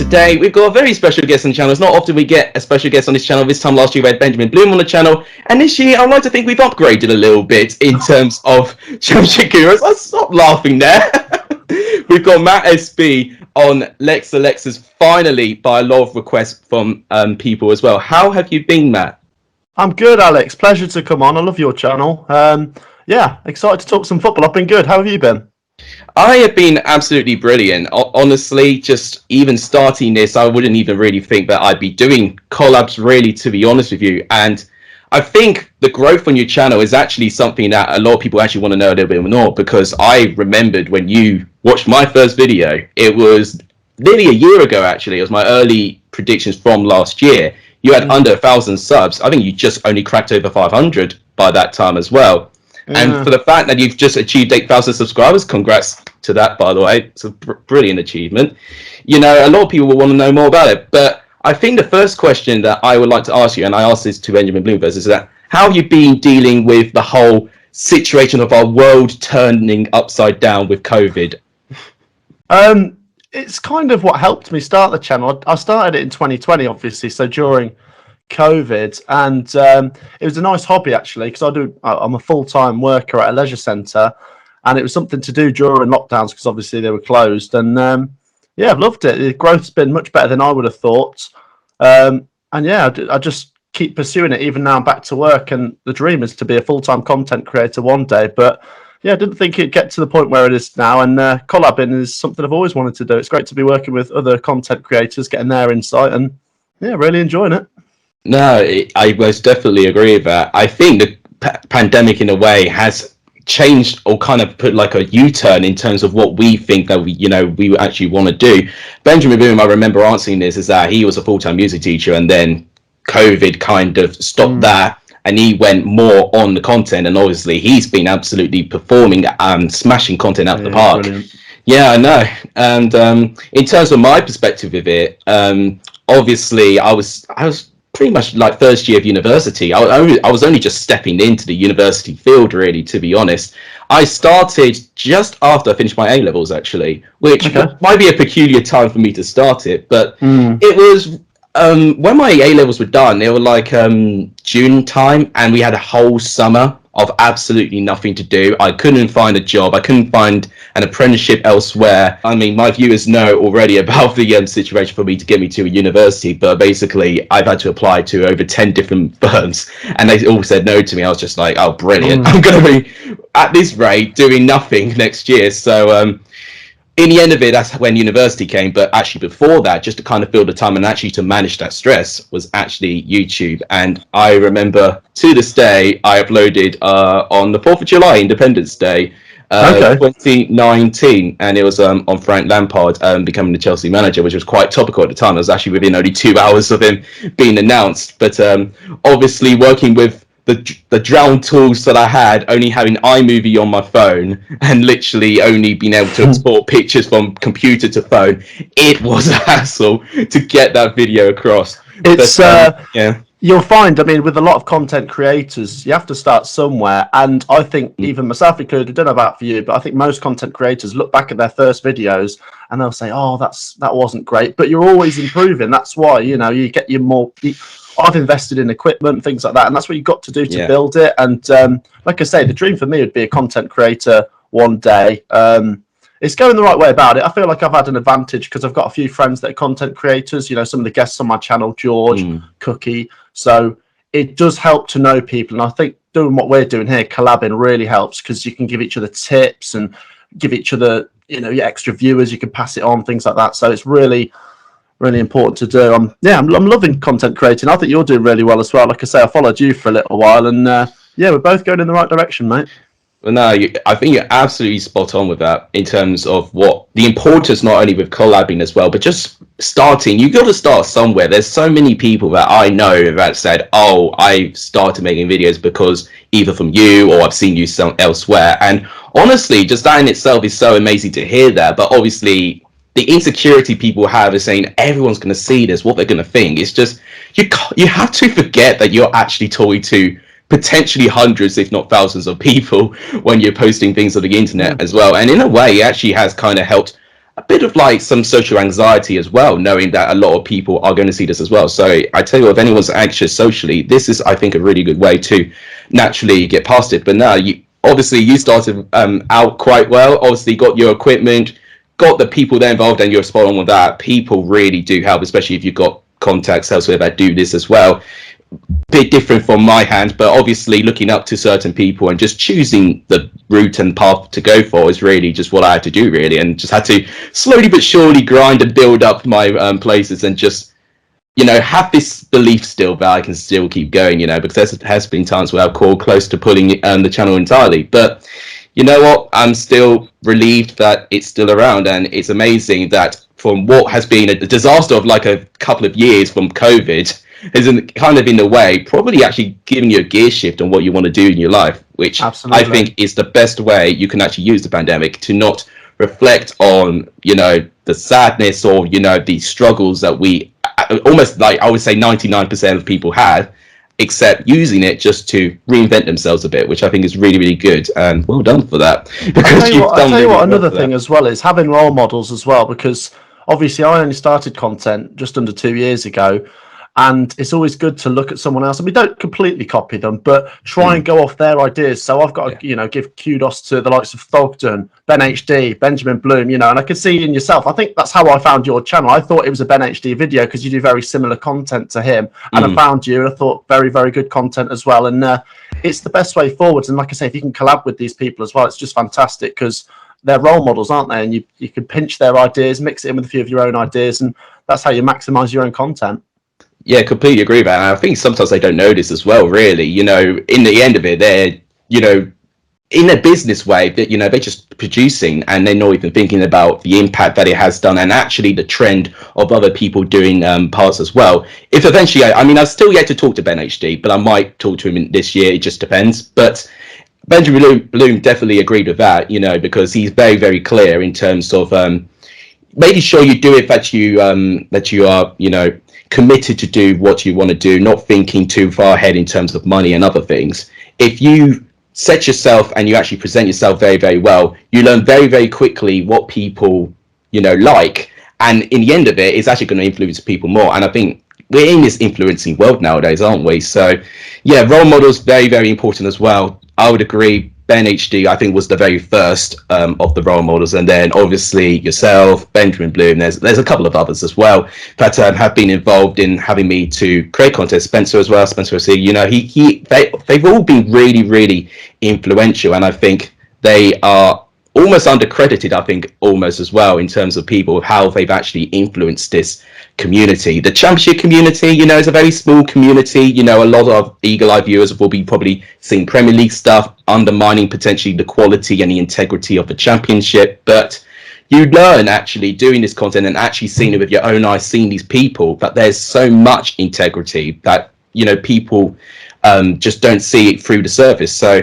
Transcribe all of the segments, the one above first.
today we've got a very special guest on the channel. It's not often we get a special guest on this channel. This time last year we had Benjamin Bloom on the channel, and this year I'd like to think we've upgraded a little bit in terms of championship heroes. I'll stop laughing there. We've got Matt SB on Lexa's finally by a lot of requests from people as well. How have you been, Matt? I'm good, Alex. Pleasure to come on. I love your channel. Yeah, excited to talk some football. I've been good. How have you been? I have been absolutely brilliant. Honestly, just even starting this, I wouldn't even really think that I'd be doing collabs, really, to be honest with you. And I think the growth on your channel is actually something that a lot of people actually want to know a little bit more, because I remembered when you watched my first video, it was nearly a year ago, actually. It was my early predictions from last year. You had under 1,000 subs. I think you just only cracked over 500 by that time as well. And for the fact that you've just achieved 8,000 subscribers, congrats to that, by the way. It's a brilliant achievement. You know, a lot of people will want to know more about it. But I think the first question that I would like to ask you, and I asked this to Benjamin Bloom first, is that how have you been dealing with the whole situation of our world turning upside down with COVID? It's kind of what helped me start the channel. I started it in 2020, obviously, so during COVID, and it was a nice hobby actually, because I'm a full-time worker at a leisure centre, and it was something to do during lockdowns because obviously they were closed. And yeah, I've loved it. The growth's been much better than I would have thought, and yeah, I just keep pursuing it. Even now I'm back to work, and the dream is to be a full-time content creator one day. But yeah, I didn't think it'd get to the point where it is now, and collabing is something I've always wanted to do. It's great to be working with other content creators, getting their insight, and yeah, really enjoying it. No, I most definitely agree with that. I think the pandemic, in a way, has changed or kind of put like a U-turn in terms of what we think that we actually want to do. Benjamin Bloom, I remember answering this, is that he was a full-time music teacher, and then COVID kind of stopped that, and he went more on the content. And obviously, he's been absolutely performing and smashing content out the park. Brilliant. Yeah, I know. And in terms of my perspective of it, obviously, I was pretty much like first year of university. I was only just stepping into the university field, really, to be honest. I started just after I finished my A-levels, actually, which might be a peculiar time for me to start it, but it was when my A-levels were done. They were like June time, and we had a whole summer of absolutely nothing to do. I couldn't find a job. I couldn't find an apprenticeship elsewhere. I mean, my viewers know already about the situation for me to get me to a university, but basically I've had to apply to over 10 different firms, and they all said no to me. I was just like, oh, brilliant. I'm going to be, at this rate, doing nothing next year. So in the end of it, that's when university came. But actually before that, just to kind of fill the time and actually to manage that stress, was actually YouTube. And I remember to this day, I uploaded on the 4th of July, Independence Day, 2019, and it was on Frank Lampard becoming the Chelsea manager, which was quite topical at the time. It was actually within only 2 hours of him being announced. But obviously working with the drowned tools that I had, only having iMovie on my phone and literally only being able to export pictures from computer to phone, it was a hassle to get that video across. It's yeah. You'll find, I mean, with a lot of content creators, you have to start somewhere. And I think even myself included, I don't know about for you, but I think most content creators look back at their first videos and they'll say, oh, that wasn't great. But you're always improving. That's why, you know, you get your more... I've invested in equipment, things like that, and that's what you've got to do to build it. And like I say, the dream for me would be a content creator one day. It's going the right way about it. I feel like I've had an advantage because I've got a few friends that are content creators. You know, some of the guests on my channel, George, Cookie. So it does help to know people. And I think doing what we're doing here, collabing, really helps because you can give each other tips and give each other, you know, your extra viewers. You can pass it on, things like that. So it's really important to do. I'm loving content creating. I think you're doing really well as well. Like I say, I followed you for a little while, and yeah, we're both going in the right direction, mate. Well, no, I think you're absolutely spot on with that in terms of what the importance, not only with collabing as well, but just starting. You got to start somewhere. There's so many people that I know that said, oh, I started making videos because either from you or I've seen you elsewhere. And honestly, just that in itself is so amazing to hear that. But obviously, the insecurity people have is saying everyone's going to see this, what they're going to think. It's just, you have to forget that you're actually talking to potentially hundreds, if not thousands of people when you're posting things on the internet as well. And in a way, it actually has kind of helped a bit of like some social anxiety as well, knowing that a lot of people are going to see this as well. So I tell you what, if anyone's anxious socially, this is, I think, a really good way to naturally get past it. But now, you started out quite well. Obviously, got your equipment, got the people there involved, and you're spot on with that. People really do help, especially if you've got contacts elsewhere that do this as well. Bit different from my hand, but obviously looking up to certain people and just choosing the route and path to go for is really just what I had to do, really, and just had to slowly but surely grind and build up my places, and just have this belief still that I can still keep going, because there has been times where I've called close to pulling the channel entirely, but you know what, I'm still relieved that it's still around, and it's amazing that from what has been a disaster of like a couple of years from COVID, is kind of in a way probably actually giving you a gear shift on what you want to do in your life, which Absolutely. I think is the best way you can actually use the pandemic to not reflect on the sadness or the struggles that we almost, like I would say 99% of people had, except using it just to reinvent themselves a bit, which I think is really, really good, and well done for that. I'll tell you what, another thing as well is having role models as well, because obviously I only started content just under 2 years ago, and it's always good to look at someone else, and we don't completely copy them, but try and go off their ideas. So I've got to, give kudos to the likes of Thogden, BENHD, Benjamin Bloom, and I could see in yourself. I think that's how I found your channel. I thought it was a BENHD video because you do very similar content to him, and I found you, and I thought very, very good content as well. And it's the best way forwards. And like I say, if you can collab with these people as well, it's just fantastic, because they're role models, aren't they? And you can pinch their ideas, mix it in with a few of your own ideas, and that's how you maximize your own content. Yeah, completely agree with that. And I think sometimes they don't know this as well, really. In the end of it, they're, in a business way, that they're just producing, and they're not even thinking about the impact that it has done, and actually the trend of other people doing parts as well. If eventually, I've still yet to talk to BENHD, but I might talk to him this year. It just depends. But Benjamin Bloom definitely agreed with that, because he's very, very clear in terms of making sure you do it, that you are, committed to do what you want to do, not thinking too far ahead in terms of money and other things. If you set yourself and you actually present yourself very, very well, you learn very, very quickly what people, like, and in the end of it, it's actually going to influence people more. And I think we're in this influencing world nowadays, aren't we? So yeah, role models, very, very important as well. I would agree. BENHD, I think, was the very first of the role models, and then obviously yourself, Benjamin Bloom. There's a couple of others as well that have been involved in having me to create content. Spencer as well, Spencer C. They've all been really, really influential, and I think they are almost undercredited, I think, almost as well, in terms of people, how they've actually influenced this community. The championship community, is a very small community. A lot of eagle-eye viewers will be probably seeing Premier League stuff, undermining potentially the quality and the integrity of the championship. But you learn actually doing this content and actually seeing it with your own eyes, seeing these people, that there's so much integrity that, people just don't see it through the surface. So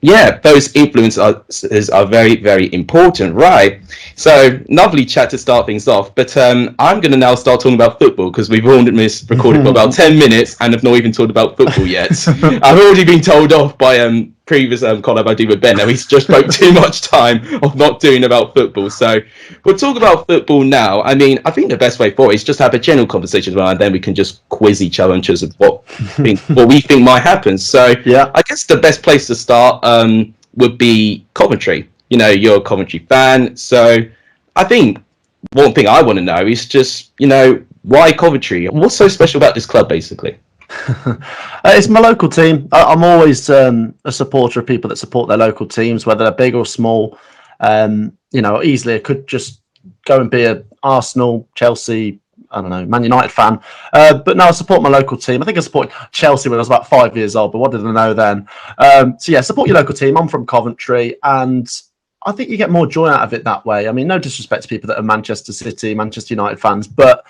yeah, those influences are very, very important, right? So lovely chat to start things off, but I'm going to now start talking about football, because we've already recorded for about 10 minutes and have not even talked about football yet. I've already been told off by previous collab I did with Ben that he's just spoke too much time of not doing about football. So we'll talk about football now. I think the best way forward is just have a general conversation, and then we can just quiz each other in terms of what we think might happen. So yeah, I guess the best place to start would be Coventry. You're a Coventry fan, so I think one thing I want to know is just why Coventry? What's so special about this club, basically? It's my local team. I'm always a supporter of people that support their local teams, whether they're big or small. Easily I could just go and be a Arsenal, Chelsea, I don't know, Man United fan. But no, I support my local team. I think I supported Chelsea when I was about 5 years old, but what did I know then? So yeah, support your local team. I'm from Coventry, and I think you get more joy out of it that way. No disrespect to people that are Manchester City, Manchester United fans, but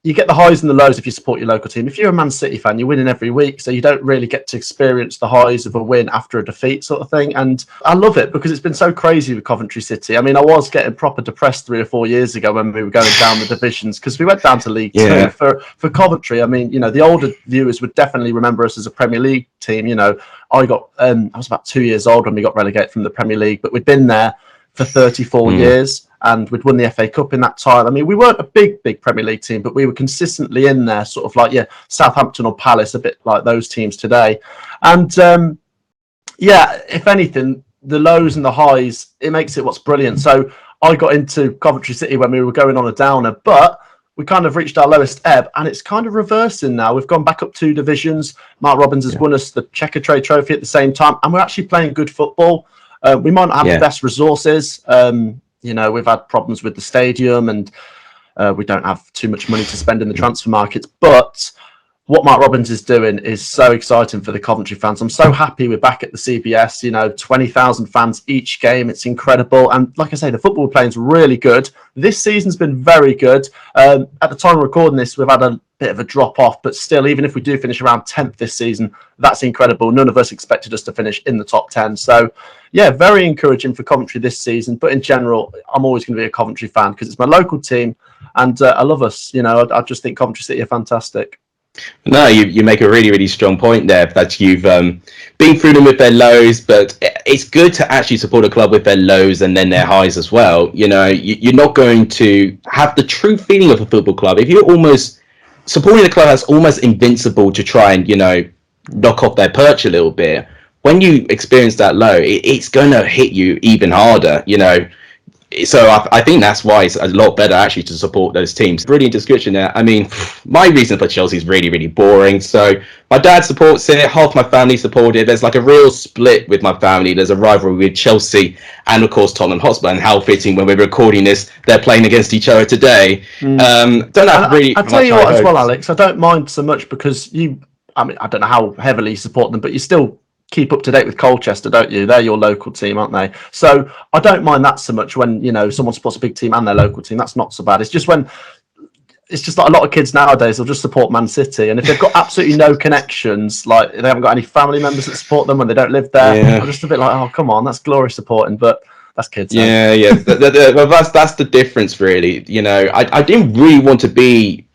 you get the highs and the lows if you support your local team. If you're a Man City fan, you're winning every week, so you don't really get to experience the highs of a win after a defeat, sort of thing. And I love it because it's been so crazy with Coventry City. I was getting proper depressed 3 or 4 years ago when we were going down the divisions, because we went down to League Two. For Coventry, the older viewers would definitely remember us as a Premier League team. I was about 2 years old when we got relegated from the Premier League, but we'd been there for 34 years. and we'd won the FA Cup in that time. I mean, we weren't a big Premier League team, but we were consistently in there, sort of like, Southampton or Palace, a bit like those teams today. And if anything, the lows and the highs, it makes it what's brilliant. So I got into Coventry City when we were going on a downer, but we kind of reached our lowest ebb, and it's kind of reversing now. We've gone back up 2 divisions. Mark Robbins has won us the Checker Trade Trophy at the same time, and we're actually playing good football. We might not have the best resources. We've had problems with the stadium, and we don't have too much money to spend in the transfer markets, but what Mark Robbins is doing is so exciting for the Coventry fans. I'm so happy we're back at the CBS, 20,000 fans each game. It's incredible. And like I say, the football we're playing is really good. This season's been very good. At the time of recording this, we've had a bit of a drop off, but still, even if we do finish around 10th this season, that's incredible. None of us expected us to finish in the top 10. So, very encouraging for Coventry this season. But in general, I'm always going to be a Coventry fan because it's my local team and I love us. I just think Coventry City are fantastic. No, you make a really strong point there that you've been through them with their lows, but it's good to actually support a club with their lows and then their highs as well. You're not going to have the true feeling of a football club if you're almost supporting a club that's almost invincible to try and knock off their perch a little bit. When you experience that low, it's going to hit you even harder. So I think that's why it's a lot better actually to support those teams. Brilliant description there. I mean, my reason for Chelsea is really boring. So my dad supports it, half my family support it. There's like a real split with my family. There's a rivalry with Chelsea and of course Tottenham Hotspur. And how fitting when we're recording this, they're playing against each other today. Don't have really. I'll tell you what as well, Alex. I don't mind so much because I don't know how heavily you support them, but you still keep up to date with Colchester, don't you? They're your local team, aren't they? So I don't mind that so much when someone supports a big team and their local team. That's not so bad. It's just like a lot of kids nowadays, they'll just support Man City, and if they've got absolutely no connections, like they haven't got any family members that support them when they don't live there, I'm just a bit like, oh come on, that's glory supporting, but that's kids. Well, that's the difference, really. I didn't really want to be,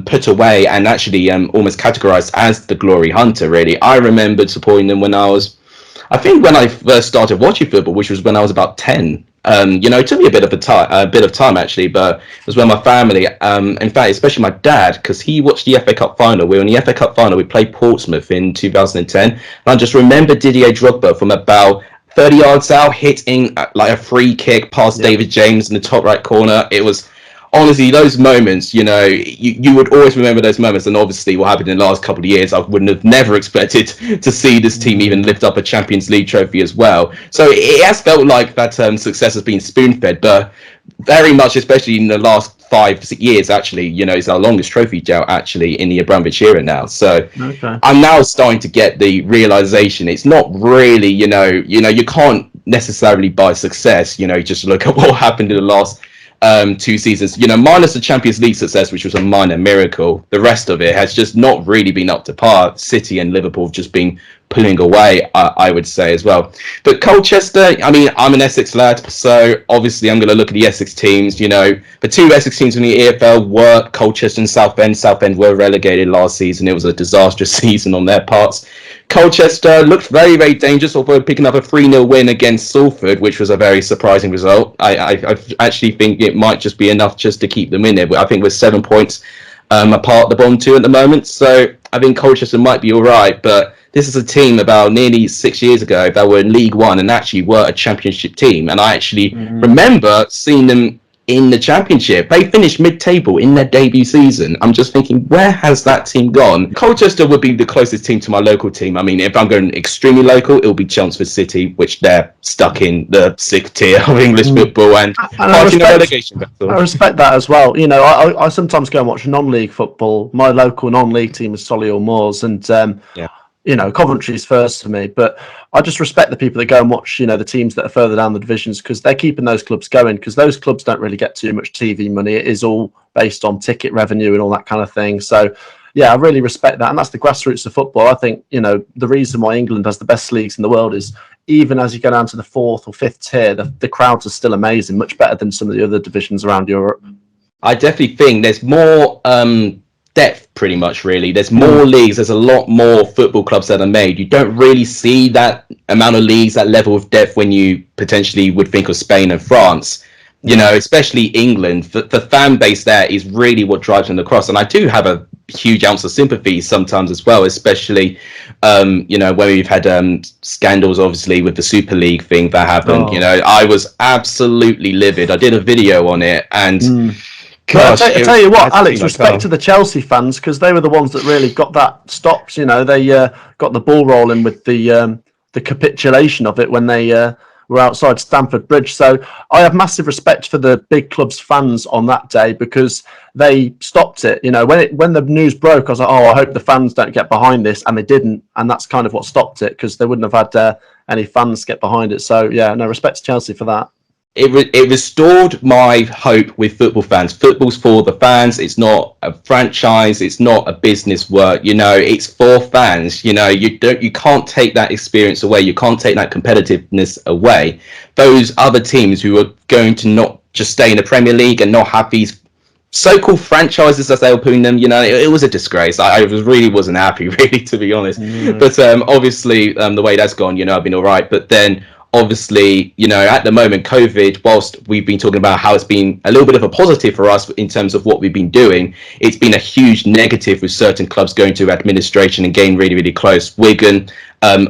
put away and actually almost categorized as the glory hunter. Really, I remembered supporting them when I first started watching football, which was when I was about 10. It took me a bit of time actually, but it was when my family, in fact, especially my dad, because he watched the FA Cup final. We were in the FA Cup final. We played Portsmouth in 2010, and I just remember Didier Drogba from about 30 yards out hitting like a free kick past David James in the top right corner. It was honestly those moments, you would always remember those moments. And obviously what happened in the last couple of years, I wouldn't have never expected to see this team even lift up a Champions League trophy as well. So it has felt like that success has been spoon-fed, but very much, especially in the last 5 to 6 years, actually, it's our longest trophy drought actually in the Abramovich era now. So I'm now starting to get the realization it's not really, you can't necessarily buy success. Just look at what happened in the last 2 seasons, minus the Champions League success, which was a minor miracle. The rest of it has just not really been up to par. City and Liverpool have just been pulling away, I would say as well. But Colchester, I mean, I'm an Essex lad, so obviously I'm going to look at the Essex teams. The 2 Essex teams in the EFL were Colchester and Southend. Southend were relegated last season. It was a disastrous season on their parts. Colchester looked very dangerous, although picking up a 3-0 win against Salford, which was a very surprising result. I actually think it might just be enough just to keep them in there. I think we're 7 points apart the bottom 2 at the moment, so I think Colchester might be all right. But this is a team about nearly 6 years ago that were in League One and actually were a championship team. And I actually remember seeing them in the championship. They finished mid-table in their debut season. I'm just thinking, where has that team gone? Colchester would be the closest team to my local team. I mean, if I'm going extremely local, it'll be Chelmsford City, which they're stuck in the 6th tier of English football and fighting a relegation battle. I respect that as well. I sometimes go and watch non-league football. My local non-league team is Solihull Moors, and Coventry's first for me, but I just respect the people that go and watch, the teams that are further down the divisions, because they're keeping those clubs going, because those clubs don't really get too much TV money. It is all based on ticket revenue and all that kind of thing. So, I really respect that. And that's the grassroots of football. I think, the reason why England has the best leagues in the world is even as you go down to the 4th or 5th tier, the crowds are still amazing, much better than some of the other divisions around Europe. I definitely think there's more depth pretty much. Really, there's more leagues, there's a lot more football clubs that are made. You don't really see that amount of leagues, that level of depth, when you potentially would think of Spain and France, you know, especially England. The fan base there is really what drives them across, and I do have a huge ounce of sympathy sometimes as well, especially you know, when we've had scandals obviously with the Super League thing that happened. You know, I was absolutely livid. I did a video on it, and gosh, I tell you what, Alex, respect to the Chelsea fans, because they were the ones that really got that stopped. You know, they got the ball rolling with the capitulation of it when they were outside Stamford Bridge. So I have massive respect for the big club's fans on that day, because they stopped it. You know, when the news broke, I was like, oh, I hope the fans don't get behind this, and they didn't, and that's kind of what stopped it, because they wouldn't have had any fans get behind it. So yeah, no, respect to Chelsea for that. It restored my hope with football fans. Football's for the fans. It's not a franchise. It's not a business work. You know, it's for fans. You know, you can't take that experience away. You can't take that competitiveness away. Those other teams who are going to not just stay in the Premier League and not have these so-called franchises, as they were putting them, you know, it was a disgrace. I really wasn't happy, really, to be honest. But obviously, the way that's gone, you know, I've been all right. But then, obviously, you know, at the moment, COVID, whilst we've been talking about how it's been a little bit of a positive for us in terms of what we've been doing, it's been a huge negative with certain clubs going to administration and getting really, really close. Wigan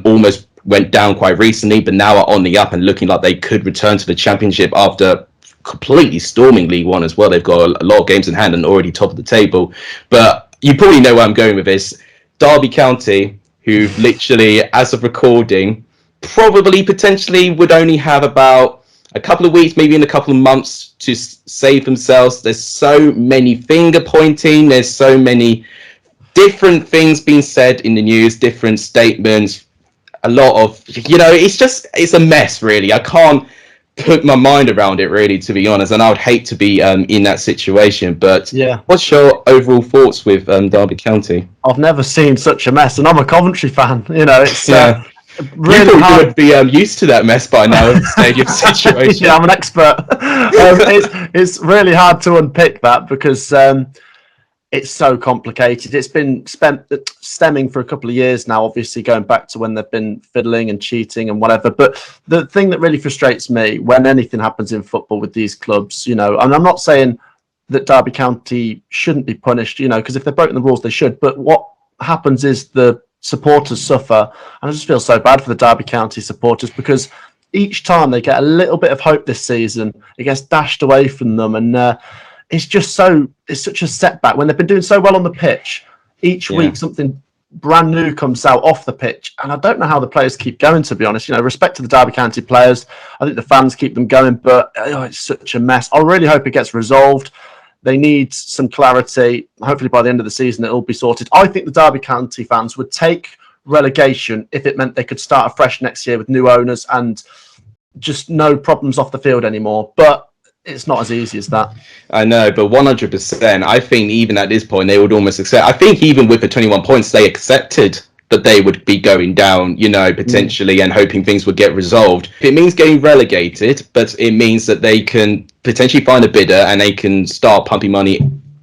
almost went down quite recently, but now are on the up and looking like they could return to the Championship after completely storming League One as well. They've got a lot of games in hand and already top of the table. But you probably know where I'm going with this. Derby County, who literally, as of recording, probably potentially would only have about a couple of weeks, maybe in a couple of months, to save themselves. There's so many finger pointing. There's so many different things being said in the news, different statements. A lot of, you know, it's a mess, really. I can't put my mind around it, really, to be honest. And I would hate to be in that situation. But yeah, what's your overall thoughts with Derby County? I've never seen such a mess, and I'm a Coventry fan. You know, it's really you would be used to that mess by now, the stadium situation. Yeah, I'm an expert. It's really hard to unpick that, because it's so complicated. It's been stemming for a couple of years now, obviously going back to when they've been fiddling and cheating and whatever. But the thing that really frustrates me when anything happens in football with these clubs, you know, and I'm not saying that Derby County shouldn't be punished, you know, because if they've broken the rules, they should. But what happens is the supporters suffer, and I just feel so bad for the Derby County supporters, because each time they get a little bit of hope this season, it gets dashed away from them, and it's such a setback when they've been doing so well on the pitch. Each week something brand new comes out off the pitch, and I don't know how the players keep going, to be honest. You know, respect to the Derby County players, I think the fans keep them going, but it's such a mess. I really hope it gets resolved. They need some clarity. Hopefully by the end of the season it'll be sorted. I think the Derby County fans would take relegation if it meant they could start afresh next year with new owners and just no problems off the field anymore. But it's not as easy as that. I know, but 100%. I think even at this point they would almost accept. I think even with the 21 points, they accepted that they would be going down, you know, potentially, and hoping things would get resolved. It means getting relegated, but it means that they can potentially find a bidder and they can start pumping money,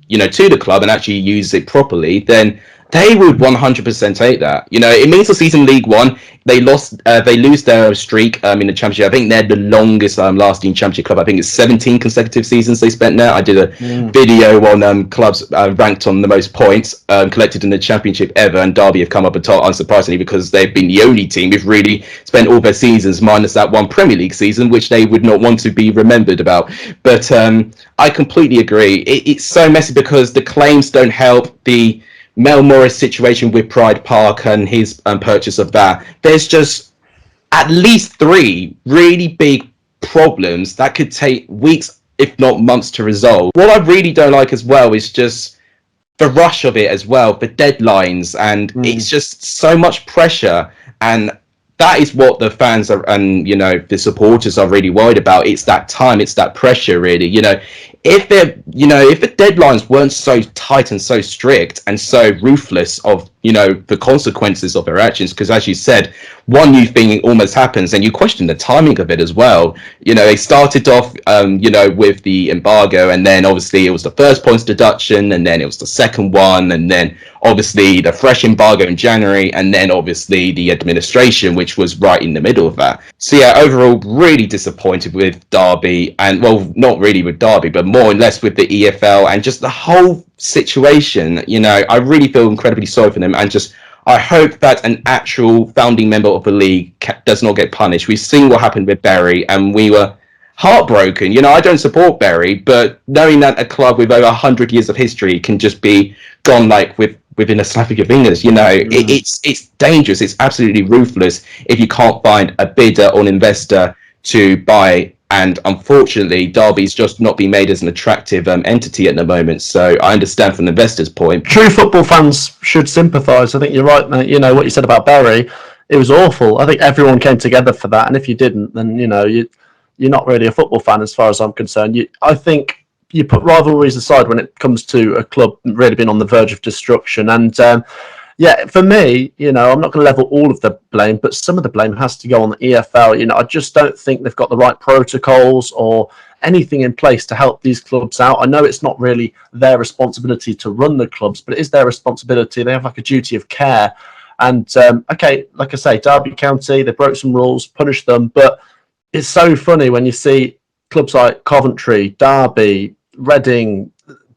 you know, to the club and actually use it properly. Then they would 100% take that. You know, it means the season League One, they lose their streak in the Championship. I think they're the longest lasting Championship club. I think it's 17 consecutive seasons they spent there. I did a video on clubs ranked on the most points collected in the Championship ever, and Derby have come up atop, unsurprisingly, because they've been the only team who've really spent all their seasons, minus that one Premier League season, which they would not want to be remembered about. But I completely agree. It's so messy because the claims don't help. The Mel Morris situation with Pride Park and his purchase of that. There's just at least 3 really big problems that could take weeks, if not months, to resolve. What I really don't like as well is just the rush of it as well, the deadlines, and it's just so much pressure. And that is what the fans are, and, you know, the supporters are really worried about. It's that time, it's that pressure, really. You know, if the deadlines weren't so tight and so strict and so ruthless of, the consequences of their actions. Because as you said, one new thing almost happens and you question the timing of it as well. They started off, with the embargo, and then obviously it was the first points deduction, and then it was the second one, and then obviously the fresh embargo in January, and then obviously the administration, which was right in the middle of that. So yeah, overall, really disappointed with Derby, and well, not really with Derby, but more or less with the EFL and just the whole situation. I really feel incredibly sorry for them, and I hope that an actual founding member of the league does not get punished. We've seen what happened with Bury, and we were heartbroken. I don't support Bury, but knowing that a club with over 100 years of history can just be gone within a snap of your fingers, it's dangerous. It's absolutely ruthless if you can't find a bidder or an investor to buy. And unfortunately, Derby's just not being made as an attractive entity at the moment. So I understand from the investor's point. True football fans should sympathise. I think you're right, mate. What you said about Bury, it was awful. I think everyone came together for that. And if you didn't, then, you're not really a football fan as far as I'm concerned. I think you put rivalries aside when it comes to a club really being on the verge of destruction. And for me, I'm not going to level all of the blame, but some of the blame has to go on the EFL. I just don't think they've got the right protocols or anything in place to help these clubs out. I know it's not really their responsibility to run the clubs, but it is their responsibility. They have a duty of care. And, like I say, Derby County, they broke some rules, punished them, but it's so funny when you see clubs like Coventry, Derby, Reading,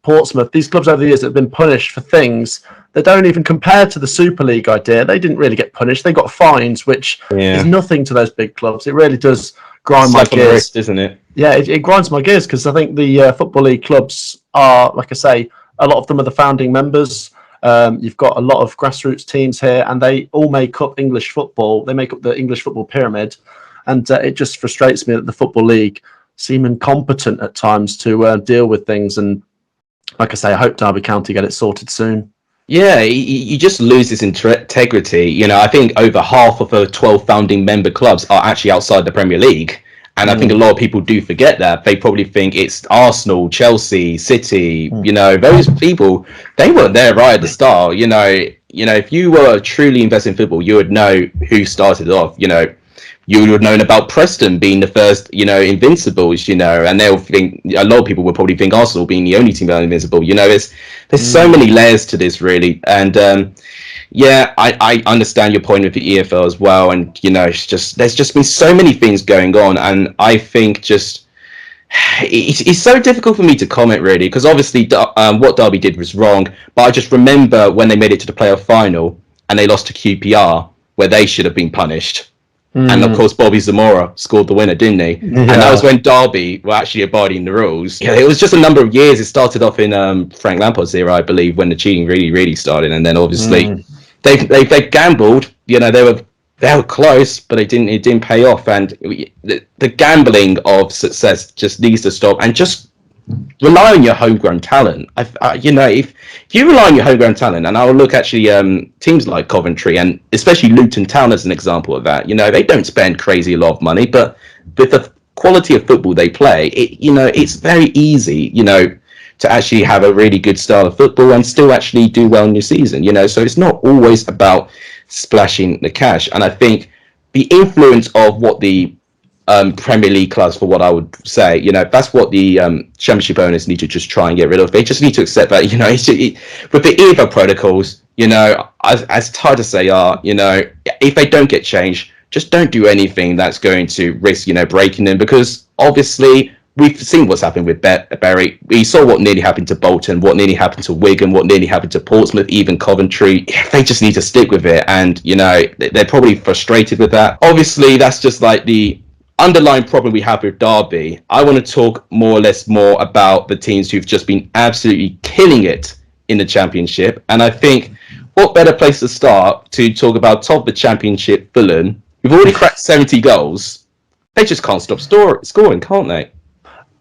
Portsmouth, these clubs over the years that have been punished for things that don't even compare to the Super League idea. They didn't really get punished. They got fines, which is nothing to those big clubs. It really does grind my gears. Wrist, isn't it? Yeah, it grinds my gears because I think the Football League clubs are, like I say, a lot of them are the founding members. You've got a lot of grassroots teams here, and they all make up English football. They make up the English football pyramid. And it just frustrates me that the Football League seem incompetent at times to deal with things. And like I say, I hope Derby County get it sorted soon. Yeah, you just lose this integrity. I think over half of the 12 founding member clubs are actually outside the Premier League. And I think a lot of people do forget that. They probably think it's Arsenal, Chelsea, City, those people, they weren't there right at the start. If you were truly invested in football, you would know who started off. You would have known about Preston being the first, Invincibles, and they'll think, a lot of people would probably think Arsenal being the only team that are invincible. There's so many layers to this, really. And I understand your point with the EFL as well. And, there's just been so many things going on. And I think it's so difficult for me to comment, really, because obviously what Derby did was wrong. But I just remember when they made it to the playoff final and they lost to QPR, where they should have been punished. And of course, Bobby Zamora scored the winner, didn't he? Yeah. And that was when Derby were actually abiding the rules. Yeah, it was just a number of years. It started off in Frank Lampard's era, I believe, when the cheating really, really started. And then obviously they gambled. They were close, but it didn't pay off. And the gambling of success just needs to stop. And just rely on your homegrown talent. If you rely on your homegrown talent, and I'll look actually teams like Coventry and especially Luton Town as an example of that. They don't spend crazy a lot of money, but with the quality of football they play, it's very easy, to actually have a really good style of football and still actually do well in your season. So it's not always about splashing the cash. And I think the influence of what the Premier League clubs, for what I would say, that's what the Championship owners need to just try and get rid of. They just need to accept that, with the EFL protocols, as tight as they are, if they don't get changed, just don't do anything that's going to risk, breaking them, because obviously we've seen what's happened with Bury. We saw what nearly happened to Bolton, what nearly happened to Wigan, what nearly happened to Portsmouth, even Coventry. They just need to stick with it, and they're probably frustrated with that. Obviously, that's just like the underlying problem we have with Derby. I want to talk more about the teams who've just been absolutely killing it in the Championship. And I think what better place to start to talk about top of the Championship, Fulham. We've already cracked 70 goals. They just can't stop scoring, can't they?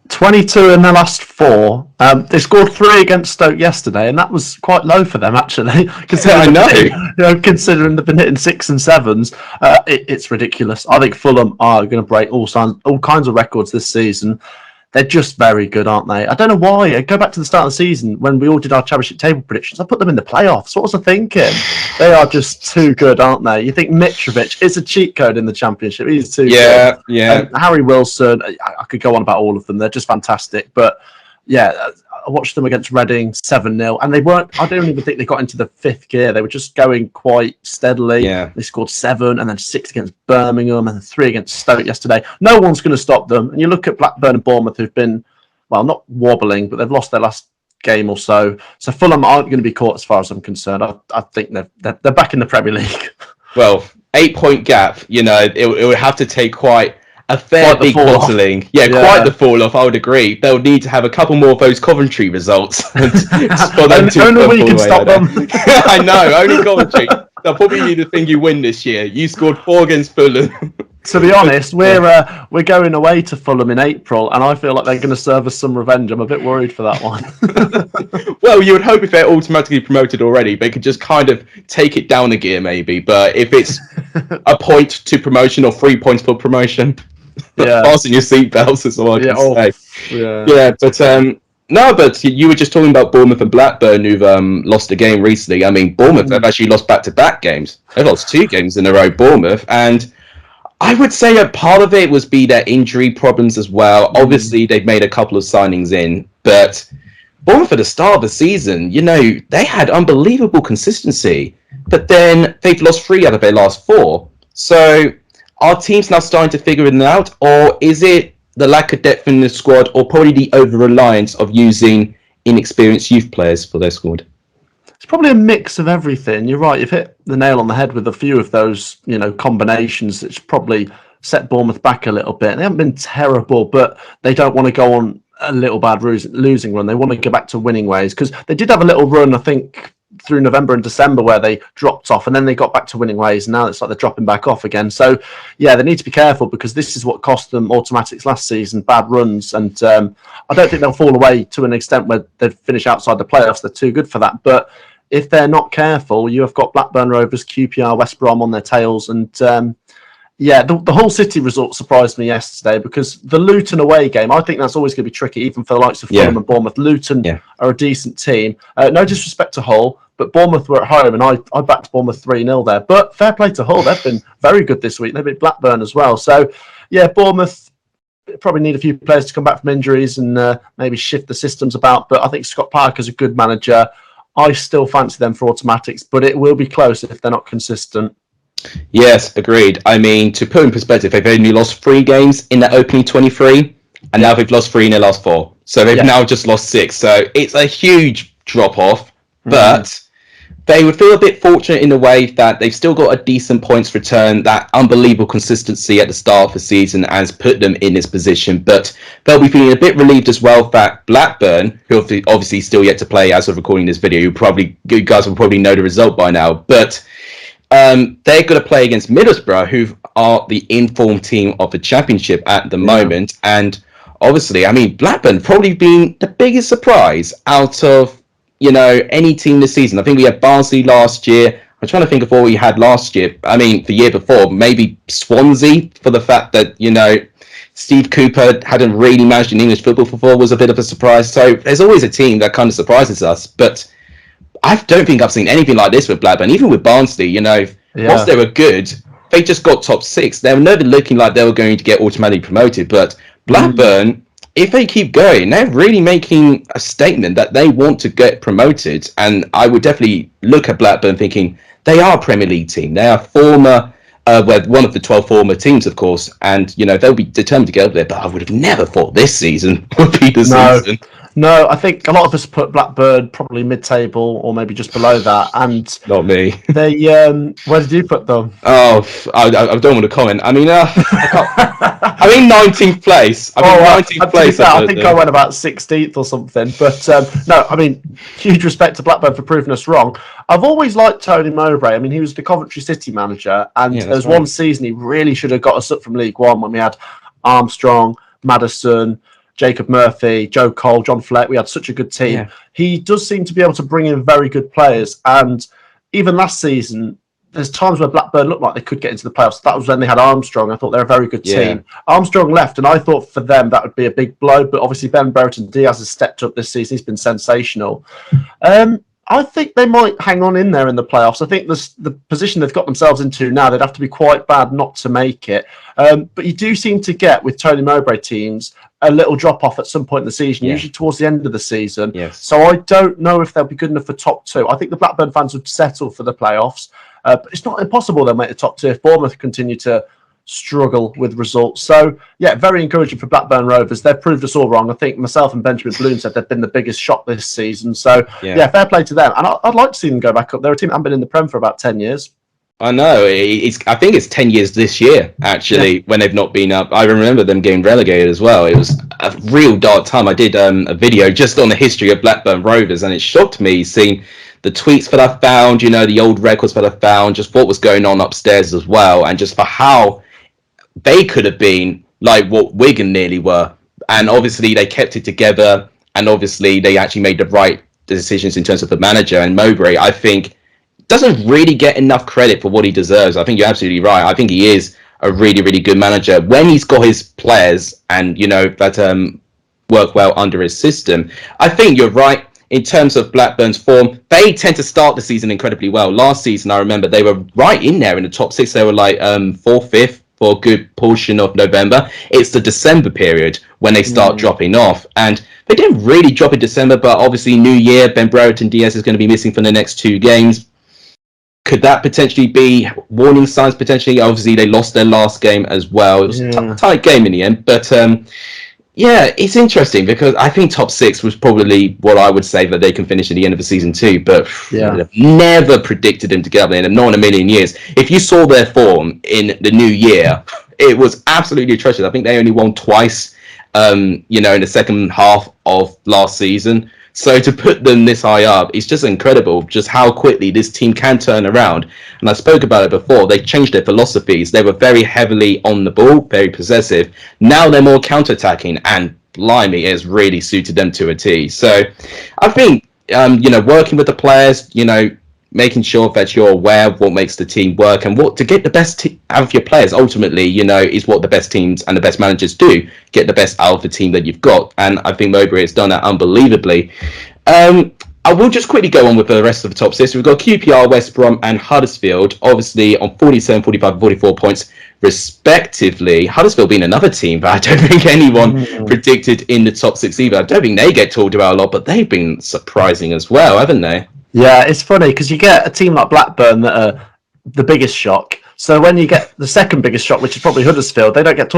22 in their last 4. They scored 3 against Stoke yesterday, and that was quite low for them, actually. I know. Considering they've been hitting 6s and 7s, it's ridiculous. I think Fulham are going to break all kinds of records this season. They're just very good, aren't they? I don't know why. I go back to the start of the season when we all did our championship table predictions. I put them in the playoffs. What was I thinking? They are just too good, aren't they? You think Mitrovic is a cheat code in the championship. He's too good. Yeah. Harry Wilson, I could go on about all of them. They're just fantastic. But yeah, I watched them against Reading 7-0, and they weren't. I don't even think they got into the fifth gear. They were just going quite steadily. Yeah. They scored 7, and then 6 against Birmingham, and then 3 against Stoke yesterday. No one's going to stop them. And you look at Blackburn and Bournemouth, who've been, well, not wobbling, but they've lost their last game or so. So Fulham aren't going to be caught, as far as I'm concerned. I think they're back in the Premier League. Well, 8-point gap. You know, it would have to take quite a fair big bottling. Yeah, quite the fall off. I would agree. They'll need to have a couple more of those Coventry results for them to only we can stop them. I know. Only Coventry. They'll probably be the thing you win this year. You scored 4 against Fulham. To be honest, we're going away to Fulham in April, and I feel like they're going to serve us some revenge. I'm a bit worried for that one. Well, you would hope if they're automatically promoted already, they could just kind of take it down a gear, maybe. But if it's a point to promotion or 3 points for promotion, fasten your seatbelts is all I can say. Yeah, but no, but you were just talking about Bournemouth and Blackburn, who've lost a game recently. I mean, Bournemouth have actually lost back-to-back games. They've lost 2 games in a row, Bournemouth, and I would say a part of it was their injury problems as well. Obviously, they've made a couple of signings in, but Bournemouth at the start of the season, you know, they had unbelievable consistency, but then they've lost 3 out of their last 4. So are teams now starting to figure it out, or is it the lack of depth in the squad, or probably the over-reliance of using inexperienced youth players for their squad? It's probably a mix of everything. You're right. You've hit the nail on the head with a few of those, you know, combinations that's probably set Bournemouth back a little bit. They haven't been terrible, but they don't want to go on a little bad losing run. They want to go back to winning ways, because they did have a little run, I think, through November and December where they dropped off, and then they got back to winning ways, and now it's like they're dropping back off again. So yeah, they need to be careful, because this is what cost them automatics last season, bad runs, and I don't think they'll fall away to an extent where they finish outside the playoffs. They're too good for that. But if they're not careful, you have got Blackburn Rovers, QPR, West Brom on their tails, and yeah, the whole City result surprised me yesterday, because the Luton away game, I think that's always going to be tricky, even for the likes of Fulham and Bournemouth. Luton are a decent team. No disrespect to Hull, but Bournemouth were at home, and I backed Bournemouth 3-0 there. But fair play to Hull. They've been very good this week. They beat Blackburn as well. So, yeah, Bournemouth probably need a few players to come back from injuries and maybe shift the systems about. But I think Scott Parker's a good manager. I still fancy them for automatics, but it will be close if they're not consistent. Yes, agreed. I mean, to put in perspective, they've only lost 3 games in their opening 23, and now they've lost 3 in their last 4. So they've now just lost 6. So it's a huge drop-off, but they would feel a bit fortunate in the way that they've still got a decent points return. That unbelievable consistency at the start of the season has put them in this position, but they'll be feeling a bit relieved as well that Blackburn, who obviously still yet to play as of recording this video, you guys will probably know the result by now, but they're going to play against Middlesbrough, who are the informed team of the Championship at the moment. And obviously, I mean, Blackburn probably been the biggest surprise out of, you know, any team this season. I think we had Barnsley last year. I'm trying to think of what we had last year. I mean, the year before, maybe Swansea, for the fact that, you know, Steve Cooper hadn't really managed in English football before, was a bit of a surprise. So there's always a team that kind of surprises us. But I don't think I've seen anything like this with Blackburn. Even with Barnsley, you know, whilst they were good, they just got top 6. They were never looking like they were going to get automatically promoted. But Blackburn, if they keep going, they're really making a statement that they want to get promoted. And I would definitely look at Blackburn thinking they are a Premier League team. They are former, one of the 12 former teams, of course. And, you know, they'll be determined to get up there. But I would have never thought this season would be the season. No, I think a lot of us put Blackburn probably mid-table or maybe just below that, and not me. They, where did you put them? Oh, I don't want to comment. I mean, I'm in 19th place. I'm in 19th place. I think I went about 16th or something. But no, I mean, huge respect to Blackburn for proving us wrong. I've always liked Tony Mowbray. I mean, he was the Coventry City manager, and there was one season he really should have got us up from League One when we had Armstrong, Maddison, Jacob Murphy, Joe Cole, John Fleck. We had such a good team. He does seem to be able to bring in very good players. And even last season, there's times where Blackburn looked like they could get into the playoffs. That was when they had Armstrong. I thought they're a very good team. Armstrong left, and I thought for them that would be a big blow. But obviously, Ben Brereton Diaz has stepped up this season. He's been sensational. I think they might hang on in there in the playoffs. I think the position they've got themselves into now, they'd have to be quite bad not to make it. But you do seem to get, with Tony Mowbray teams, a little drop-off at some point in the season, usually towards the end of the season. So I don't know if they'll be good enough for top two. I think the Blackburn fans would settle for the playoffs. But it's not impossible they'll make the top two if Bournemouth continue to struggle with results. So, yeah, very encouraging for Blackburn Rovers. They've proved us all wrong. I think myself and Benjamin Bloom said they've been the biggest shock this season. So, yeah, fair play to them. And I'd like to see them go back up. They're a team that haven't been in the Prem for about 10 years. I know. I think it's 10 years this year, actually, when they've not been up. I remember them getting relegated as well. It was a real dark time. I did a video just on the history of Blackburn Rovers, and it shocked me seeing the tweets that I found, the old records that I found, just what was going on upstairs as well, and just for how they could have been like what Wigan nearly were. And obviously they kept it together, and obviously they actually made the right decisions in terms of the manager. And Mowbray, I think, doesn't really get enough credit for what he deserves. I think you're absolutely right. I think he is a really, really good manager when he's got his players and, that work well under his system. I think you're right. In terms of Blackburn's form, they tend to start the season incredibly well. Last season, I remember they were right in there in the top six. They were like 4th, 5th for a good portion of November. It's the December period when they start dropping off. And they didn't really drop in December, but obviously New Year, Ben Brereton Diaz is going to be missing for the next 2 games. Could that potentially be warning signs? Potentially, obviously they lost their last game as well. It was a tight game in the end, but yeah, it's interesting because I think top 6 was probably what I would say that they can finish at the end of the season too. But I've never predicted them to get up there, and not in a million years. If you saw their form in the new year, it was absolutely atrocious. I think they only won twice, in the second half of last season. So to put them this high up, it's just incredible just how quickly this team can turn around. And I spoke about it before. They changed their philosophies. They were very heavily on the ball, very possessive. Now they're more counter-attacking, and blimey, it's really suited them to a T. So I think, working with the players, making sure that you're aware of what makes the team work and what to get the best out of your players ultimately, is what the best teams and the best managers do. Get the best out of the team that you've got. And I think Mowbray has done that unbelievably. I will just quickly go on with the rest of the top 6. We've got QPR, West Brom and Huddersfield, obviously on 47, 45, and 44 points respectively. Huddersfield being another team that I don't think anyone predicted in the top 6 either. I don't think they get talked about a lot, but they've been surprising as well, haven't they? Yeah, it's funny because you get a team like Blackburn that are the biggest shock. So when you get the second biggest shock, which is probably Huddersfield, they don't get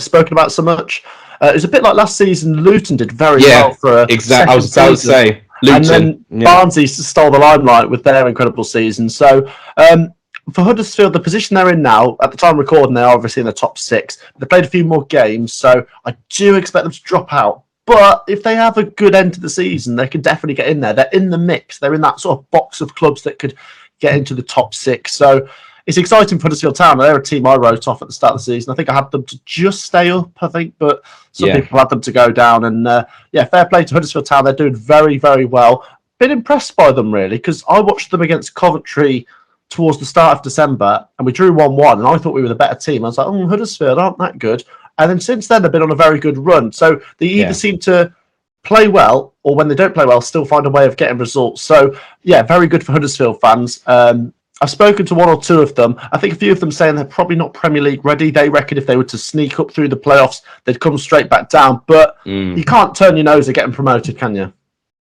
spoken about so much. It's a bit like last season. Luton did very well for exactly. I was about to say Luton, and then Barnsley stole the limelight with their incredible season. So for Huddersfield, the position they're in now, at the time of recording, they're obviously in the top 6. They played a few more games, so I do expect them to drop out. But if they have a good end to the season, they can definitely get in there. They're in the mix. They're in that sort of box of clubs that could get into the top 6. So it's exciting for Huddersfield Town. They're a team I wrote off at the start of the season. I think I had them to just stay up, but some people had them to go down. And fair play to Huddersfield Town. They're doing very, very well. Been impressed by them, really, because I watched them against Coventry towards the start of December, and we drew 1-1, and I thought we were the better team. I was like, Huddersfield aren't that good. And then since then, they've been on a very good run. So they either seem to play well, or when they don't play well, still find a way of getting results. So, very good for Huddersfield fans. I've spoken to 1 or 2 of them. I think a few of them saying they're probably not Premier League ready. They reckon if they were to sneak up through the playoffs, they'd come straight back down. But you can't turn your nose at getting promoted, can you?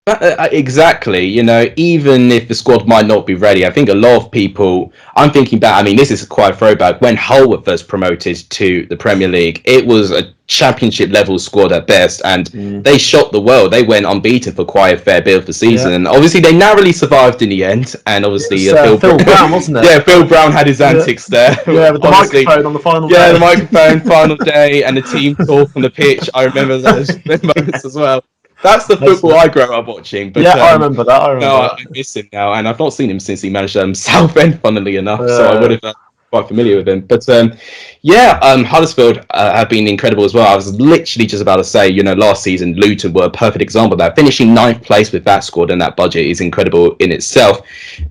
Exactly. Even if the squad might not be ready, I think a lot of people, I'm thinking back, this is quite a throwback, when Hull were first promoted to the Premier League, it was a championship level squad at best, and they shocked the world. They went unbeaten for quite a fair bit of the season, and obviously they narrowly surved in the end, and obviously Phil Brown, wasn't it? Yeah, Phil Brown had his antics there. Yeah, with the microphone on the final day. Yeah, the microphone, final day, and the team talk on the pitch. I remember those moments as well. That's the football I grew up watching. But, I remember that. I miss him now, and I've not seen him since he managed Southend, funnily enough. So I would have quite familiar with him. But Huddersfield have been incredible as well. I was literally just about to say, last season Luton were a perfect example of that. Finishing ninth place with that squad and that budget is incredible in itself.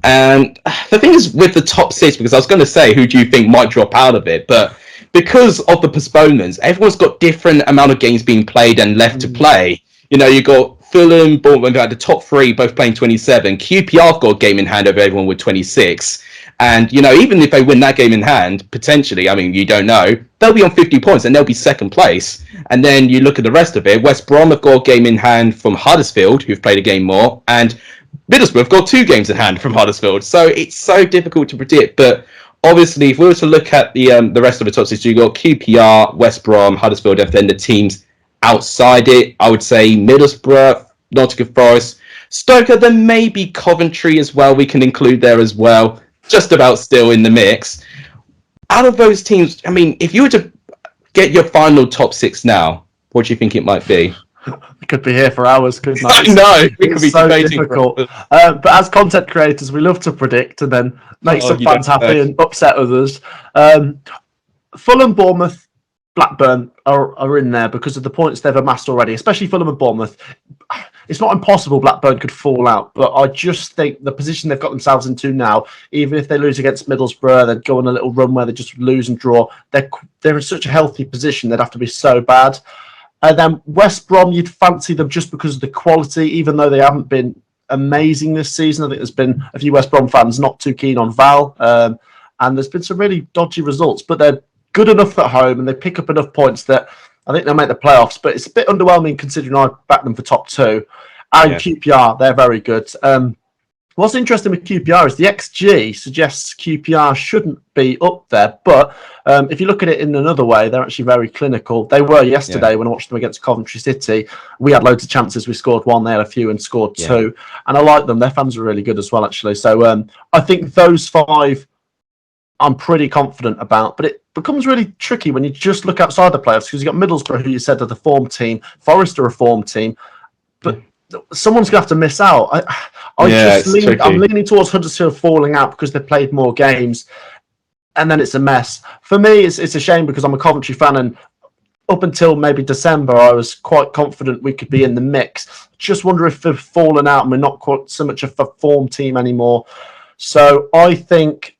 And the thing is with the top six, because I was going to say, who do you think might drop out of it? But because of the postponements, everyone's got different amount of games being played and left to play. You got Fulham, Bournemouth, the top three both playing 27. QPR have got a game in hand over everyone with 26. And, even if they win that game in hand, potentially, you don't know, they'll be on 50 points and they'll be second place. And then you look at the rest of it, West Brom have got a game in hand from Huddersfield, who've played a game more, and Middlesbrough have got 2 games in hand from Huddersfield. So it's so difficult to predict. But obviously, if we were to look at the rest of the top six, you got QPR, West Brom, Huddersfield, and then the teams outside it, I would say Middlesbrough, Nottingham Forest, Stoke, then maybe Coventry as well. We can include there as well. Just about still in the mix. Out of those teams, if you were to get your final top six now, what do you think it might be? We could be here for hours, couldn't I? I know. We could be so debating. Difficult. But as content creators, we love to predict and then make some fans happy and upset others. Fulham, Bournemouth, Blackburn are in there because of the points they've amassed already, especially Fulham and Bournemouth. It's not impossible Blackburn could fall out, but I just think the position they've got themselves into now, even if they lose against Middlesbrough, they'd go on a little run where they just lose and draw. They're in such a healthy position, they'd have to be so bad. And then West Brom, you'd fancy them just because of the quality, even though they haven't been amazing this season. I think there's been a few West Brom fans not too keen on Val, and there's been some really dodgy results, but they're good enough at home and they pick up enough points that I think they'll make the playoffs, but it's a bit underwhelming considering I backed them for top 2. And QPR, they're very good. What's interesting with QPR is the XG suggests QPR shouldn't be up there, but if you look at it in another way, they're actually very clinical. They were yesterday when I watched them against Coventry City. We had loads of chances. We scored 1, they had a few and scored 2. And I like them. Their fans are really good as well, actually. So I think those 5 I'm pretty confident about, but it becomes really tricky when you just look outside the playoffs because you've got Middlesbrough, who you said are the form team, Forest are a form team, but someone's going to have to miss out. I'm leaning towards Huddersfield falling out because they've played more games, and then it's a mess. For me, it's a shame because I'm a Coventry fan, and up until maybe December, I was quite confident we could be in the mix. Just wonder if they've fallen out and we're not quite so much of a form team anymore. So I think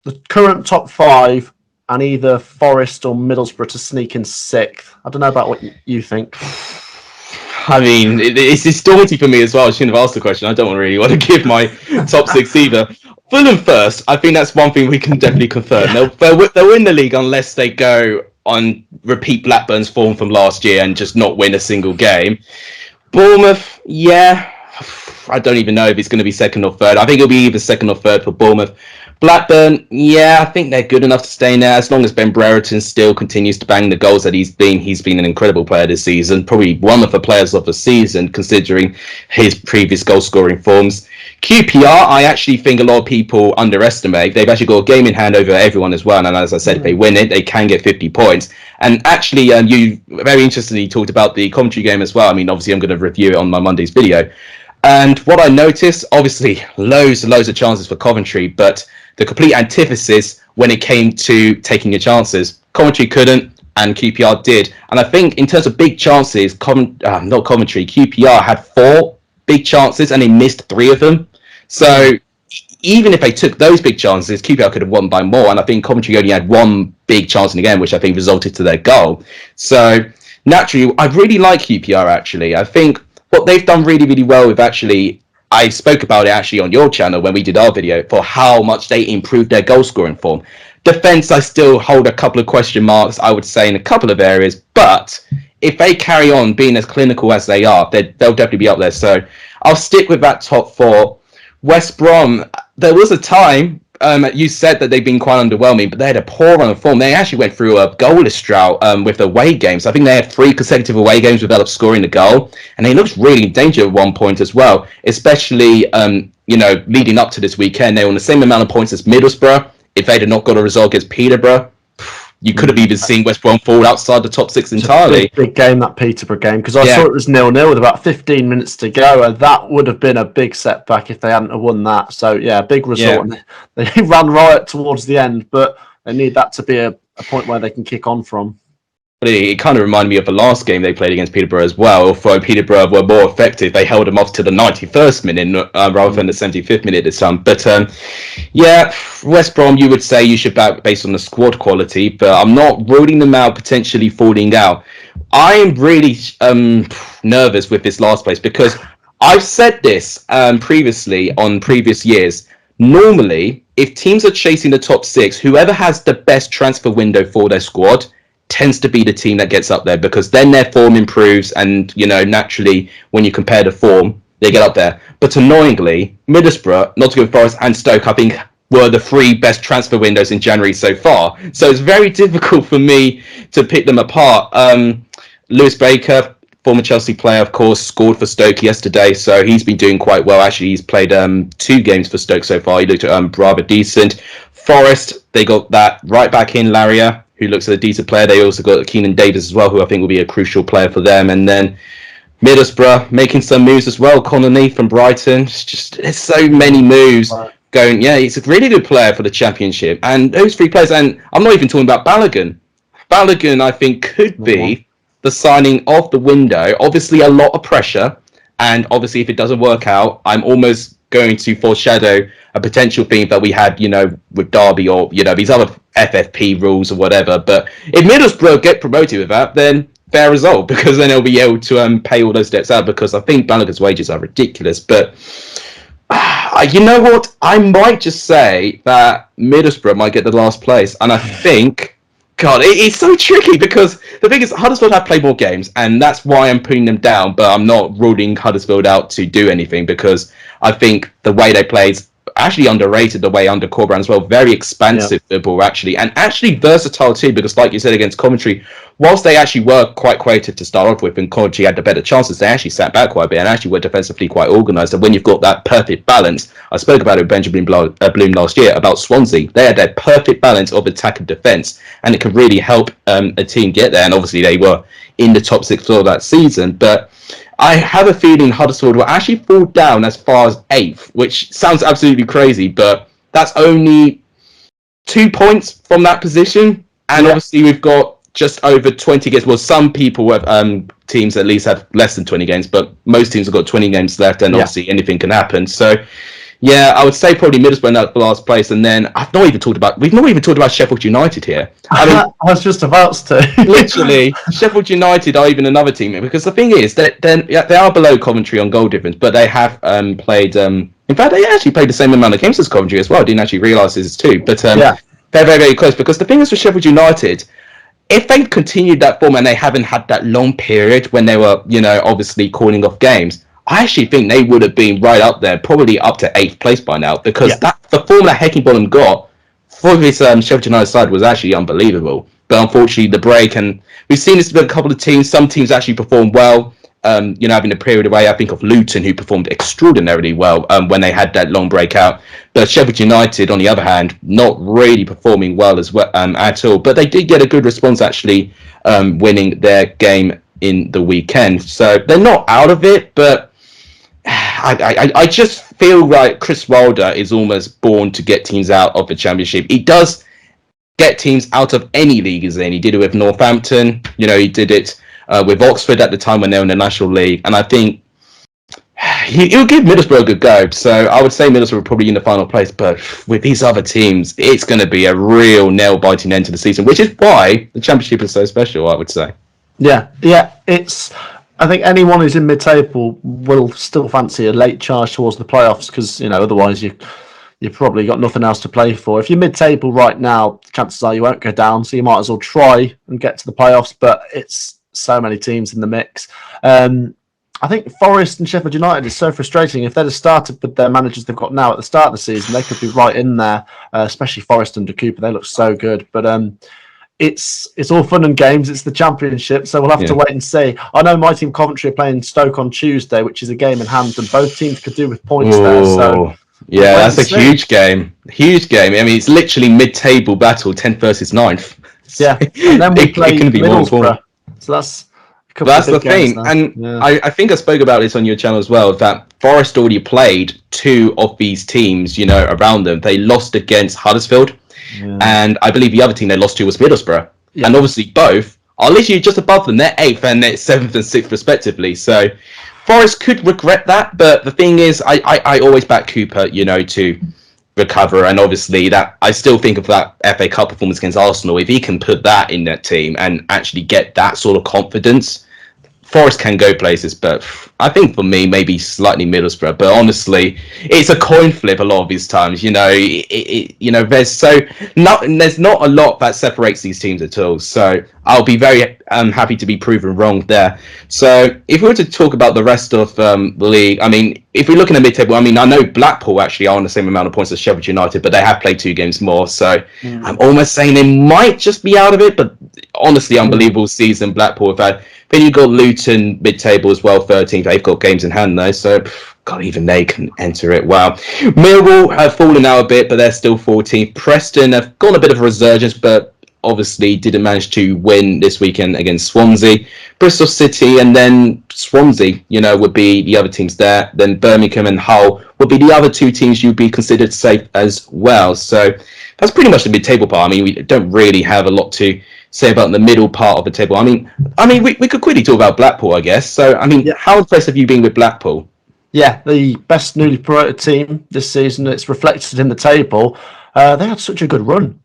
the current top 5 and either Forest or Middlesbrough to sneak in 6th. I don't know about what you think. It's daunting for me as well. I shouldn't have asked the question. I don't really want to give my top 6 either. Fulham first, I think that's one thing we can definitely confirm. They'll win the league unless they go on repeat Blackburn's form from last year and just not win a single game. Bournemouth, I don't even know if it's going to be 2nd or 3rd. I think it'll be either 2nd or 3rd for Bournemouth. Blackburn, I think they're good enough to stay in there as long as Ben Brereton still continues to bang the goals that he's been. He's been an incredible player this season, probably one of the players of the season considering his previous goal-scoring forms. QPR, I actually think a lot of people underestimate. They've actually got a game in hand over everyone as well, and as I said, if they win it, they can get 50 points. And actually, you very interestingly talked about the Coventry game as well. Obviously, I'm going to review it on my Monday's video. And what I noticed, obviously, loads of chances for Coventry, but the complete antithesis when it came to taking your chances. Coventry couldn't, and QPR did. And I think in terms of big chances, QPR had 4 big chances and they missed 3 of them. So even if they took those big chances, QPR could have won by more. And I think Coventry only had 1 big chance in the game, which I think resulted to their goal. So naturally, I really like QPR, actually. I think what they've done really, really well with actually, I spoke about it actually on your channel when we did our video for how much they improved their goal scoring form. Defense, I still hold a couple of question marks, I would say, in a couple of areas. But if they carry on being as clinical as they are, they'll definitely be up there. So I'll stick with that top 4. West Brom, there was a time, you said that they've been quite underwhelming, but they had a poor run of form. They actually went through a goalless drought with away games. I think they had 3 consecutive away games without scoring a goal, and they looked really in danger at one point as well, especially leading up to this weekend. They were on the same amount of points as Middlesbrough. If they'd have not got a result against Peterborough, you could have even seen West Brom fall outside the top 6 entirely. Big game, that Peterborough game, because I saw it was 0-0 with about 15 minutes to go, and that would have been a big setback if they hadn't have won that. So, big result. Yeah. They ran riot towards the end, but They need that to be a point where they can kick on from. But it kind of reminded me of the last game they played against Peterborough as well. Although Peterborough were more effective, they held them off to the 91st minute rather than the 75th minute this time. But yeah, West Brom, you would say you should back based on the squad quality, but I'm not ruling them out potentially falling out. I'm really nervous with this last place because I've said this previously on previous years. Normally, if teams are chasing the top six, whoever has the best transfer window for their squad tends to be the team that gets up there, because then their form improves, and naturally when you compare the form, they get up there. But annoyingly, Middlesbrough, Nottingham Forest and Stoke, I think, were the three best transfer windows in January so far. So it's very difficult for me to pick them apart. Lewis Baker, former Chelsea player, of course, scored for Stoke yesterday, so he's been doing quite well. Actually, he's played 2 games for Stoke so far. He looked rather decent. Forest, they got that right back in, Laria, who looks like a decent player. They also got Keenan Davis as well, who I think will be a crucial player for them. And then Middlesbrough making some moves as well. Connolly from Brighton. There's so many moves going. Yeah, he's a really good player for the Championship. And those 3 players, and I'm not even talking about Balogun. Balogun, I think, could be the signing of the window. Obviously, a lot of pressure. And obviously, if it doesn't work out, I'm almost going to foreshadow a potential theme that we had, with Derby or, these other FFP rules or whatever. But if Middlesbrough get promoted with that, then fair result, because then they'll be able to pay all those debts out, because I think Balogun's wages are ridiculous. But you know what? I might just say that Middlesbrough might get the last place. And I think, God, it's so tricky, because the thing is, Huddersfield have played more games, and that's why I'm putting them down. But I'm not ruling Huddersfield out to do anything, because I think the way they played, actually underrated the way under Corberan as well. Very expansive football, actually, and actually versatile too, because like you said against Coventry, whilst they actually were quite creative to start off with and Coventry had the better chances, they actually sat back quite a bit and actually were defensively quite organised. And when you've got that perfect balance, I spoke about it with Benjamin Bloom last year about Swansea. They had that perfect balance of attack and defence, and it could really help a team get there. And obviously they were in the top 6 for that season, but I have a feeling Huddersfield will actually fall down as far as 8th, which sounds absolutely crazy, but that's only 2 points from that position. And obviously we've got just over 20 games. Well, some people have teams at least have less than 20 games, but most teams have got 20 games left, and obviously anything can happen. So yeah, I would say probably Middlesbrough in that last place, and then we've not even talked about Sheffield United here. I mean, I was just about to. Literally, Sheffield United are even another team, because the thing is that they are below Coventry on goal difference, but they have played. In fact, they actually played the same amount of games as Coventry as well. I didn't actually realise this is too, but they're very, very close. Because the thing is with Sheffield United, if they continued that form and they haven't had that long period when they were, obviously calling off games, I actually think they would have been right up there, probably up to 8th place by now, because the form that Heckingbottom got for this Sheffield United side was actually unbelievable. But unfortunately, the break, and we've seen this with a couple of teams. Some teams actually performed well, having a period away. I think of Luton, who performed extraordinarily well when they had that long break out. But Sheffield United, on the other hand, not really performing well as well at all. But they did get a good response, actually, winning their game in the weekend. So they're not out of it, but I just feel like Chris Wilder is almost born to get teams out of the Championship. He does get teams out of any league he's in. He did it with Northampton. He did it with Oxford at the time when they were in the National League. And I think he'll give Middlesbrough a good go. So I would say Middlesbrough are probably in the final place. But with these other teams, it's going to be a real nail-biting end to the season, which is why the Championship is so special, I would say. Yeah. I think anyone who's in mid-table will still fancy a late charge towards the playoffs, because otherwise you've probably got nothing else to play for. If you're mid-table right now, chances are you won't go down, so you might as well try and get to the playoffs. But it's so many teams in the mix. I think Forest and Sheffield United is so frustrating. If they'd have started with their managers they've got now at the start of the season, they could be right in there. Especially Forest under Cooper, they look so good. But it's all fun and games. It's the Championship, so we'll have to wait and see. I know my team Coventry are playing Stoke on Tuesday, which is a game in hand, and both teams could do with points there. So yeah, that's a huge game. Huge game. I mean, it's literally mid-table battle, 10th versus 9th. Yeah, and then we play Middlesbrough. So that's the thing. And I think I spoke about this on your channel as well, that Forest already played 2 of these teams, around them. They lost against Huddersfield. And I believe the other team they lost to was Middlesbrough. Yeah. And obviously both are literally just above them. They're 8th and they're 7th and 6th respectively. So Forest could regret that, but the thing is, I always back Cooper, to recover, and obviously that I still think of that FA Cup performance against Arsenal. If he can put that in that team and actually get that sort of confidence, Forest can go places. But I think for me, maybe slightly Middlesbrough. But honestly, it's a coin flip a lot of these times. There's not a lot that separates these teams at all. So I'll be very happy to be proven wrong there. So if we were to talk about the rest of the league, I mean, if we're looking at mid-table, I mean, I know Blackpool actually are on the same amount of points as Sheffield United, but they have played 2 games more. So I'm almost saying they might just be out of it. But honestly, unbelievable season Blackpool have had. Then you've got Luton mid-table as well, 13th. They've got games in hand though, so God, even they can enter it. Wow. Millwall have fallen out a bit, but they're still 14th. Preston have gone a bit of a resurgence, but obviously didn't manage to win this weekend against Swansea. Bristol City and then Swansea, would be the other teams there. Then Birmingham and Hull would be the other 2 teams you'd be considered safe as well. So that's pretty much the mid-table part. I mean, we don't really have a lot to say about the middle part of the table. I mean, we could quickly talk about Blackpool, I guess. So, I mean, How impressed have you been with Blackpool? Yeah, the best newly promoted team this season. It's reflected in the table. They had such a good run,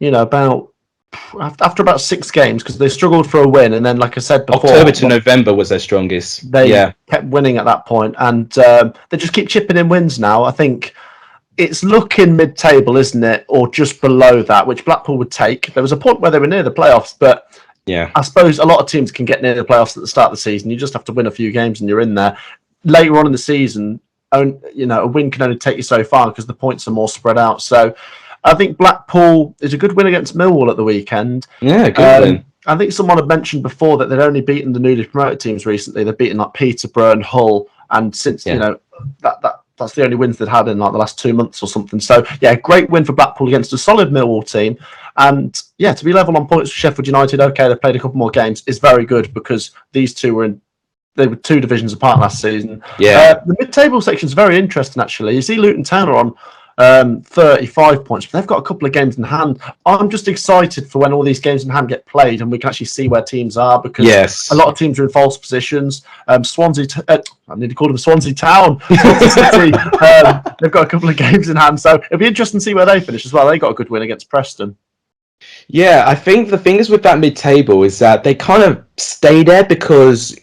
after about 6 games, because they struggled for a win, and then, like I said before, October to November was their strongest. They kept winning at that point, and they just keep chipping in wins now. I think it's looking mid-table, isn't it, or just below that, which Blackpool would take. There was a point where they were near the playoffs, but I suppose a lot of teams can get near the playoffs at the start of the season. You just have to win a few games and you're in there. Later on in the season, a win can only take you so far because the points are more spread out. So I think Blackpool is a good win against Millwall at the weekend. Yeah, good win. I think someone had mentioned before that they'd only beaten the newly promoted teams recently. They've beaten like Peterborough and Hull, and since that's the only wins they've had in like the last 2 months or something. So yeah, great win for Blackpool against a solid Millwall team, and to be level on points with Sheffield United. Okay, they played a couple more games. Is very good because these two were 2 divisions apart last season. The mid-table section is very interesting actually. You see Luton Town are on 35 points, but they've got a couple of games in hand. I'm just excited for when all these games in hand get played and we can actually see where teams are, because a lot of teams are in false positions. Swansea, I need to call them Swansea Town. Swansea City, they've got a couple of games in hand, so it'll be interesting to see where they finish as well. They got a good win against Preston. Yeah, I think the thing is with that mid-table is that they kind of stay there because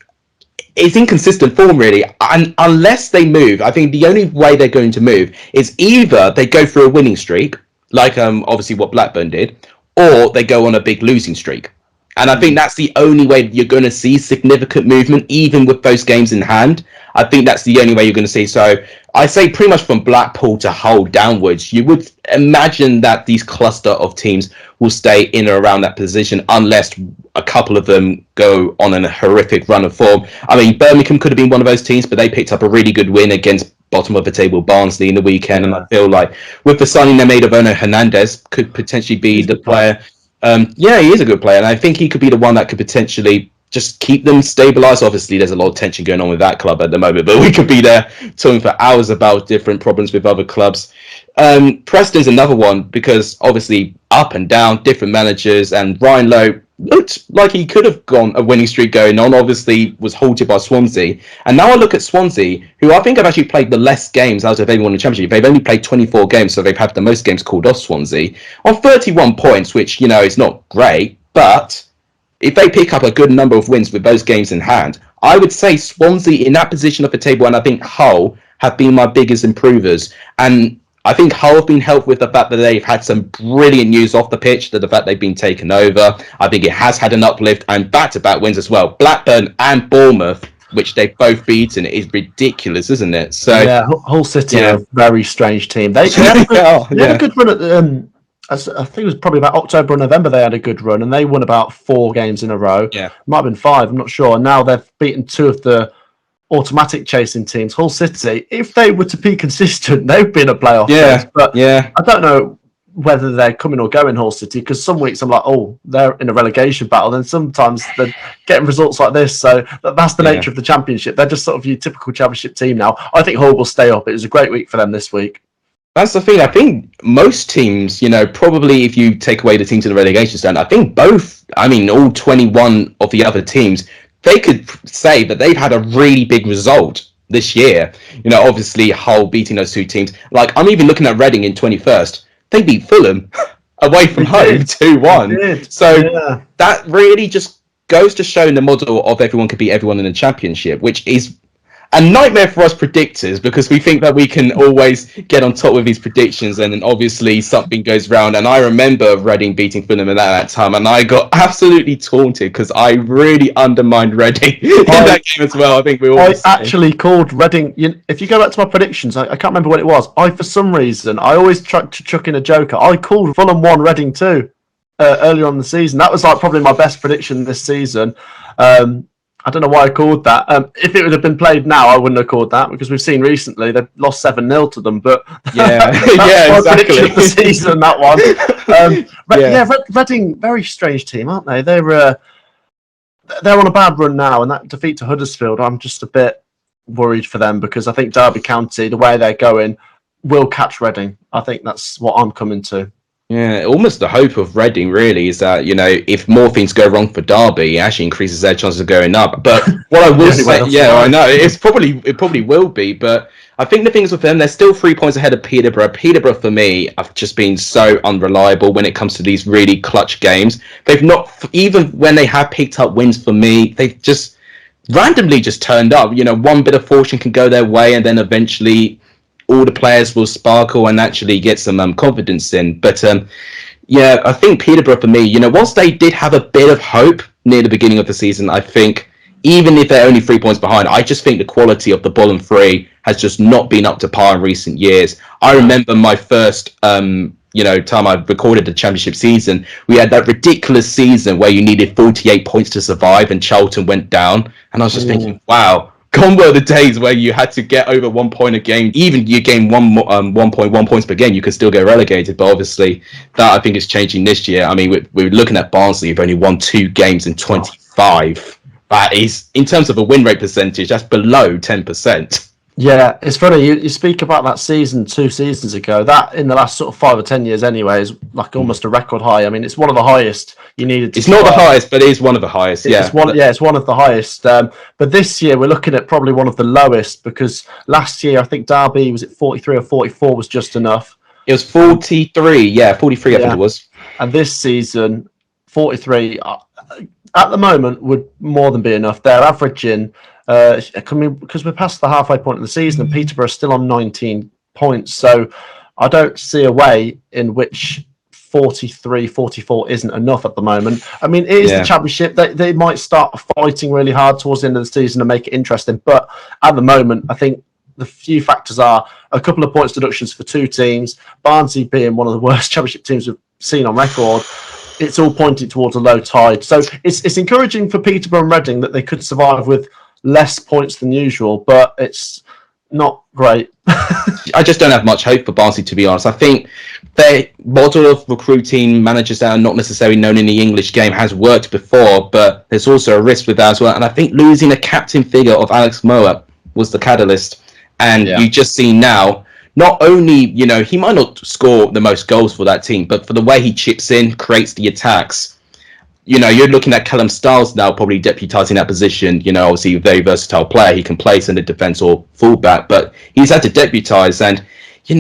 it's inconsistent form, really. And unless they move, I think the only way they're going to move is either they go through a winning streak, like obviously what Blackburn did, or they go on a big losing streak. And I think that's the only way you're going to see significant movement, even with those games in hand. I think that's the only way you're going to see. So I say pretty much from Blackpool to Hull downwards, you would imagine that these cluster of teams will stay in or around that position unless a couple of them go on a horrific run of form. I mean, Birmingham could have been one of those teams, but they picked up a really good win against bottom of the table Barnsley in the weekend. And I feel like with the signing they made of Ono Hernandez could potentially be the player. He is a good player, and I think he could be the one that could potentially just keep them stabilised. Obviously, there's a lot of tension going on with that club at the moment, but we could be there talking for hours about different problems with other clubs. Preston's another one because obviously up and down, different managers, and Ryan Lowe looked like he could have gone a winning streak going on, obviously was halted by Swansea. And now I look at Swansea, who I think have actually played the less games out of anyone in the Championship. They've only played 24 games, so they've had the most games called off Swansea, on 31 points, which, is not great, but if they pick up a good number of wins with those games in hand, I would say Swansea in that position of the table, and I think Hull have been my biggest improvers. And I think Hull have been helped with the fact that they've had some brilliant news off the pitch, that the fact they've been taken over. I think it has had an uplift, and back-to-back wins as well. Blackburn and Bournemouth, which they've both beaten, is ridiculous, isn't it? So yeah, Hull City are a very strange team. They had a good run at I think it was probably about October or November they had a good run, and they won about 4 games in a row. Yeah. Might have been 5, I'm not sure. And now they've beaten 2 of the automatic chasing teams. Hull City, if they were to be consistent, they've been a playoff team. But I don't know whether they're coming or going, Hull City, because some weeks I'm like, oh, they're in a relegation battle, and sometimes they're getting results like this. So that's the nature of the Championship. They're just sort of your typical Championship team now. I think Hull will stay up. It was a great week for them this week. That's the thing. I think most teams, probably if you take away the teams in the relegation stand, I think all 21 of the other teams, they could say that they've had a really big result this year. Obviously Hull beating those two teams. Like, I'm even looking at Reading in 21st. They beat Fulham away from home 2-1. So that really just goes to show the model of everyone could beat everyone in the championship, which is a nightmare for us predictors, because we think that we can always get on top with these predictions, and then obviously something goes round. And I remember Reading beating Fulham at that time, and I got absolutely taunted because I really undermined Reading in that game as well. I think we all. I actually called Reading. If you go back to my predictions, I can't remember what it was. For some reason, I always tried to chuck in a joker. I called Fulham 1, Reading 2 earlier on in the season. That was like probably my best prediction this season. I don't know why I called that. If it would have been played now, I wouldn't have called that, because we've seen recently they've lost 7-0 to them. But yeah, that's my prediction exactly. of the season, that one. Reading, very strange team, aren't they? They're on a bad run now, and that defeat to Huddersfield, I'm just a bit worried for them, because I think Derby County, the way they're going, will catch Reading. I think that's what I'm coming to. Yeah, almost the hope of Reading really is that, if more things go wrong for Derby, it actually increases their chances of going up. But what I will say, I know it probably will be, but I think the things with them, they're still 3 points ahead of Peterborough. Peterborough, for me, have just been so unreliable when it comes to these really clutch games. They've not, even when they have picked up wins for me, they've just randomly just turned up. One bit of fortune can go their way, and then eventually all the players will sparkle and actually get some confidence in. But I think Peterborough, for me, whilst they did have a bit of hope near the beginning of the season, I think even if they're only 3 points behind, I just think the quality of the bottom three has just not been up to par in recent years. I remember my first time I recorded the championship season, we had that ridiculous season where you needed 48 points to survive and Charlton went down. And I was just thinking, wow, gone were the days where you had to get over 1 point a game. Even you gain 1.1 points per game, you could still get relegated. But obviously, that I think is changing this year. I mean, we're looking at Barnsley, who've only won 2 games in 25. That is, in terms of a win rate percentage, that's below 10%. Yeah, it's funny. You speak about that season 2 seasons ago. That in the last sort of 5 or 10 years, anyway, is like almost a record high. I mean, it's one of the highest you needed to. It's not the highest, but it is one of the highest. It's one of the highest. But this year we're looking at probably one of the lowest, because last year I think Derby was at 43 or 44 was just enough. It was 43. 43. I think it was. And this season, 43 at the moment would more than be enough. They're averaging. Because we're past the halfway point of the season, and Peterborough are still on 19 points. So I don't see a way in which 43, 44 isn't enough at the moment. I mean, it is the championship. They might start fighting really hard towards the end of the season and make it interesting. But at the moment, I think the few factors are a couple of points deductions for 2 teams, Barnsley being one of the worst championship teams we've seen on record. It's all pointing towards a low tide. So it's encouraging for Peterborough and Reading that they could survive with less points than usual, but it's not great. I just don't have much hope for Barnsley, to be honest. I think their model of recruiting managers that are not necessarily known in the English game has worked before, but there's also a risk with that as well. And I think losing a captain figure of Alex Moore was the catalyst. And you just see now, not only, he might not score the most goals for that team, but for the way he chips in, creates the attacks. You're looking at Callum Stiles now probably deputising that position. Obviously a very versatile player. He can play centre defence or fullback, but he's had to deputise, and he's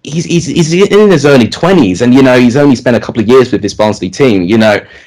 in his early 20s, and he's only spent a couple of years with this Barnsley team.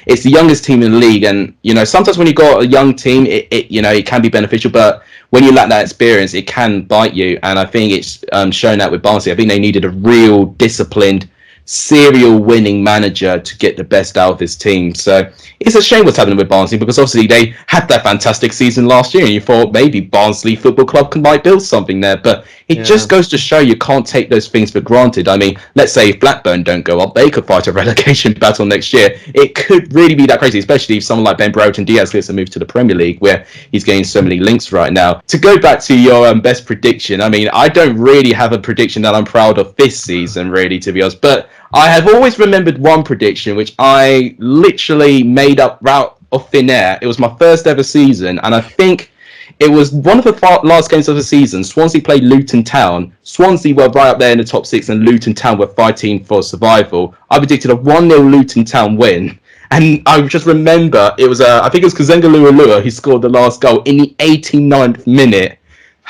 It's the youngest team in the league, and sometimes when you've got a young team, it can be beneficial, but when you lack that experience, it can bite you. And I think it's shown that with Barnsley. I think they needed a real disciplined, serial winning manager to get the best out of this team. So it's a shame what's happening with Barnsley, because obviously they had that fantastic season last year and you thought maybe Barnsley Football Club might build something there, but it just goes to show you can't take those things for granted. I mean, let's say if Blackburn don't go up, they could fight a relegation battle next year. It could really be that crazy, especially if someone like Ben Broughton Diaz gets to move to the Premier League, where he's getting so many links right now. To go back to your best prediction, I mean, I don't really have a prediction that I'm proud of this season, really, to be honest, but I have always remembered one prediction which I literally made up out of thin air. It was my first ever season, and I think It was one of the last games of the season. Swansea played Luton Town. Swansea were right up there in the top 6, and Luton Town were fighting for survival. I predicted a 1-0 Luton Town win. And I just remember it was, I think it was Kazenga Lualua who scored the last goal in the 89th minute.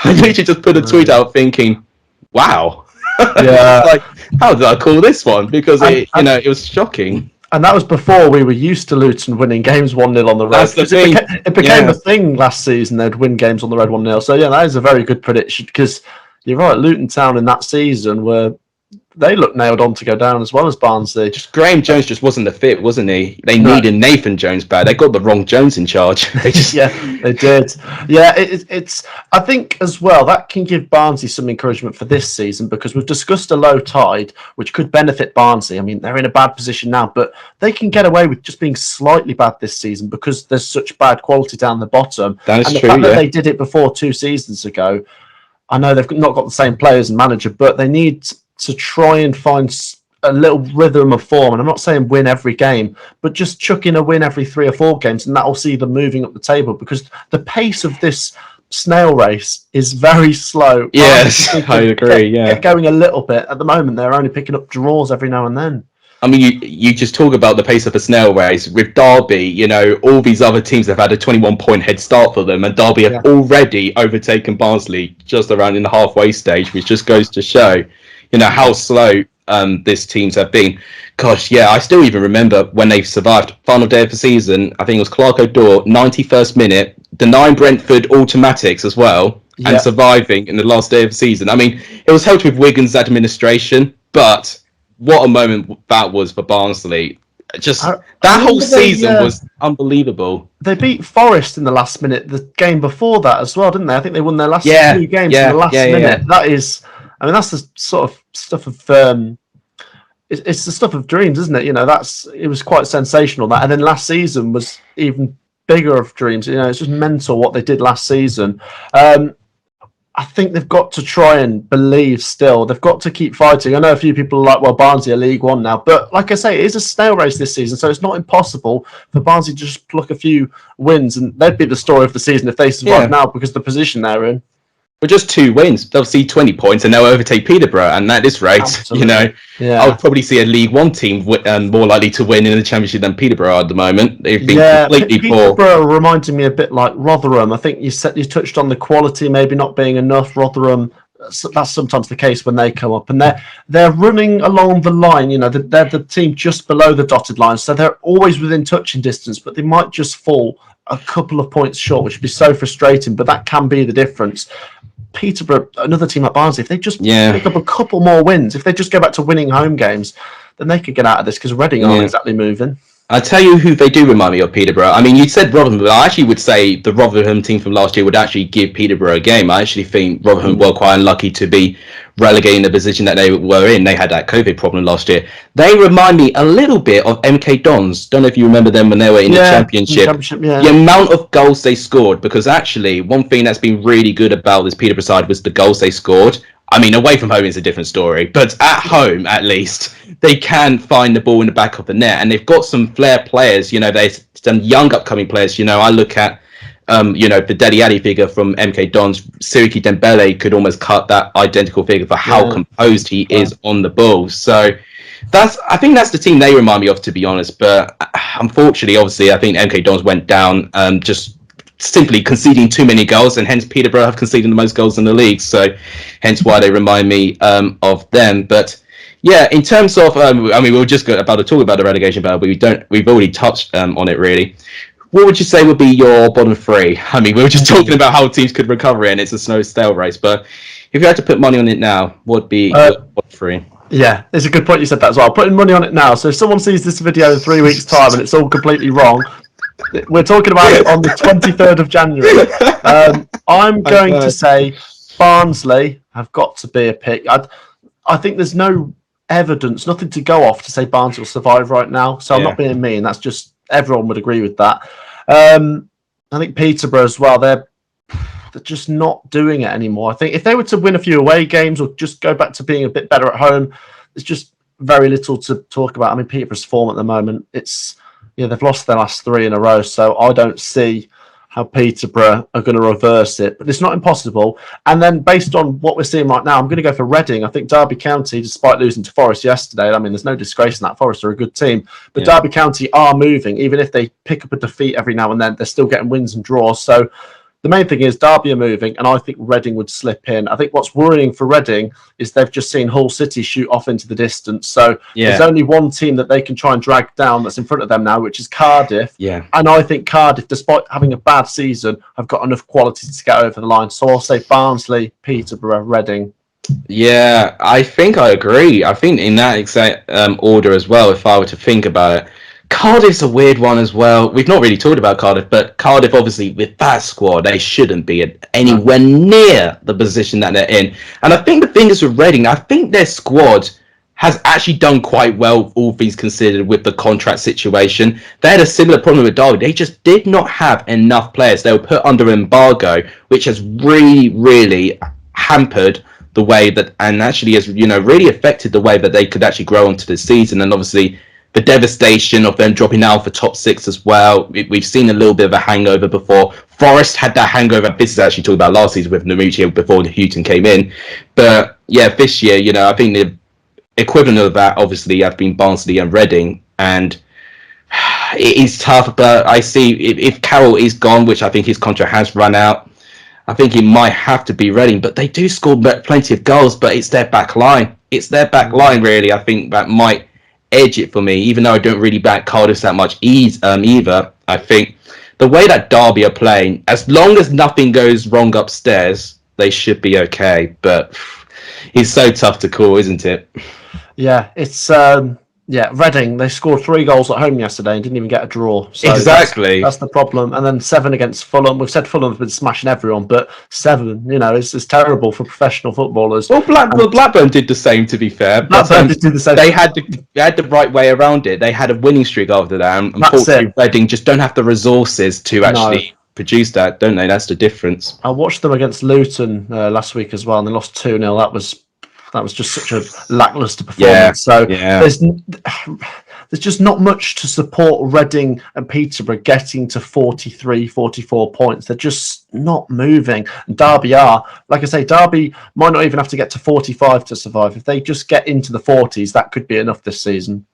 I literally just put a tweet out thinking, wow. Yeah. Like, how did I call this one? Because it was shocking. And that was before we were used to Luton winning games 1-0 on the road. That's the thing. It became a thing last season. They'd win games on the road 1-0. So, yeah, that is a very good prediction because you're right. Luton Town in that season they looked nailed on to go down as well as Barnsley. Just Graham Jones just wasn't the fit, wasn't he? They needed Nathan Jones back. They got the wrong Jones in charge. Yeah, they did. Yeah, it's. I think as well that can give Barnsley some encouragement for this season because we've discussed a low tide, which could benefit Barnsley. I mean, they're in a bad position now, but they can get away with just being slightly bad this season because there's such bad quality down the bottom. That is and the true. fact that they did it before 2 seasons ago, I know they've not got the same players and manager, but they need to try and find a little rhythm of form. And I'm not saying win every game, but just chuck in a win every 3 or 4 games, and that'll see them moving up the table because the pace of this snail race is very slow. Yes, I agree. Get going a little bit. At the moment, they're only picking up draws every now and then. I mean, you just talk about the pace of a snail race. With Derby, all these other teams have had a 21-point head start for them, and Derby have already overtaken Barnsley just around in the halfway stage, which just goes to show how slow these teams have been. Gosh, yeah, I still even remember when they survived. Final day of the season, I think it was Clark O'Dore, 91st minute, denying Brentford automatics as well, and surviving in the last day of the season. I mean, it was helped with Wigan's administration, but what a moment that was for Barnsley. That whole season was unbelievable. They beat Forest in the last minute, the game before that as well, didn't they? I think they won their last 2 games in the last minute. Yeah. That is... I mean, that's the sort of stuff of it's the stuff of dreams, isn't it? It was quite sensational that, and then last season was even bigger of dreams. It's just mental what they did last season. I think they've got to try and believe still. They've got to keep fighting. I know a few people are like, well, Barnsley are League One now, but like I say, it is a snail race this season, so it's not impossible for Barnsley to just pluck a few wins, and they'd be the story of the season if they survive now because of the position they're in. With just 2 wins, they'll see 20 points and they'll overtake Peterborough. And at this rate, I would probably see a League One team more likely to win in the Championship than Peterborough at the moment. They've been completely poor. Peterborough reminded me a bit like Rotherham. I think you touched on the quality maybe not being enough. Rotherham, that's sometimes the case when they come up, and they're running along the line. They're the team just below the dotted line, so they're always within touching distance, but they might just fall a couple of points short, which would be so frustrating. But that can be the difference. Peterborough, another team like Barnsley, if they just pick up a couple more wins, if they just go back to winning home games, then they could get out of this because Reading aren't exactly moving. I'll tell you who they do remind me of, Peterborough. I mean, you said Rotherham, but I actually would say the Rotherham team from last year would actually give Peterborough a game. I actually think Rotherham were quite unlucky to be relegated in the position that they were in. They had that COVID problem last year. They remind me a little bit of MK Dons. Don't know if you remember them when they were in the Championship. The amount of goals they scored, because actually one thing that's been really good about this Peterborough side was the goals they scored. I mean, away from home is a different story, but at home, at least, they can find the ball in the back of the net, and they've got some flair players. There's some young upcoming players. I look at, the Dele Alli figure from MK Dons. Siriki Dembele could almost cut that identical figure for how composed he is on the ball. So I think that's the team they remind me of, to be honest. But unfortunately, obviously, I think MK Dons went down just simply conceding too many goals, and hence Peterborough have conceded the most goals in the league, so hence why they remind me of them. But yeah, in terms of I mean, we were just about to talk about the relegation battle, but we've already touched on it really. What would you say would be your bottom 3? I mean, we were just talking about how teams could recover, and it's a snail race, but if you had to put money on it now, what would be your bottom 3? Yeah, it's a good point you said that as well. Putting money on it now, so if someone sees this video in 3 weeks' time and it's all completely wrong, we're talking about it on the 23rd of January. I'm going to say Barnsley have got to be a pick. I think there's no evidence, nothing to go off to say Barnsley will survive right now. So I'm not being mean. That's just, everyone would agree with that. I think Peterborough as well, they're just not doing it anymore. I think if they were to win a few away games or just go back to being a bit better at home, there's just very little to talk about. I mean, Peterborough's form at the moment, they've lost their last 3 in a row, so I don't see how Peterborough are going to reverse it, but it's not impossible. And then based on what we're seeing right now, I'm going to go for Reading. I think Derby County, despite losing to Forest yesterday, I mean, there's no disgrace in that. Forest are a good team, but Derby County are moving. Even if they pick up a defeat every now and then, they're still getting wins and draws. So the main thing is Derby are moving, and I think Reading would slip in. I think what's worrying for Reading is they've just seen Hull City shoot off into the distance. So there's only one team that they can try and drag down that's in front of them now, which is Cardiff. Yeah. And I think Cardiff, despite having a bad season, have got enough quality to get over the line. So I'll say Barnsley, Peterborough, Reading. Yeah, I think I agree. I think in that exact order as well, if I were to think about it. Cardiff's a weird one as well. We've not really talked about Cardiff, but Cardiff, obviously, with that squad, they shouldn't be anywhere near the position that they're in. And I think the thing is with Reading, I think their squad has actually done quite well, all things considered, with the contract situation. They had a similar problem with Derby. They just did not have enough players. They were put under embargo, which has really, really hampered the way that, and actually has, really affected the way that they could actually grow onto the season. And obviously, the devastation of them dropping out for top six as well. We've seen a little bit of a hangover before. Forest had that hangover. This is actually talked about last season with Namucci before Houghton came in. But yeah, this year, I think the equivalent of that obviously have been Barnsley and Reading. And it is tough, but I see if Carroll is gone, which I think his contract has run out, I think it might have to be Reading. But they do score plenty of goals, but it's their back line. It's their back line, really, I think that might edge it for me, even though I don't really back Cardiff that much either. I think the way that Derby are playing, as long as nothing goes wrong upstairs, they should be okay. But it's so tough to call, isn't it? Yeah, it's Reading, they scored 3 goals at home yesterday and didn't even get a draw. So exactly. That's the problem. And then 7 against Fulham. We've said Fulham have been smashing everyone, but 7, it's terrible for professional footballers. Well, Blackburn did the same, to be fair. Blackburn did the same. They had the right way around it. They had a winning streak after that. And unfortunately, Reading just don't have the resources to actually produce that, don't they? That's the difference. I watched them against Luton last week as well, and they lost 2-0. That was just such a lacklustre performance. There's just not much to support Reading and Peterborough getting to 43, 44 points. They're just not moving. And Derby are. Like I say, Derby might not even have to get to 45 to survive. If they just get into the 40s, that could be enough this season.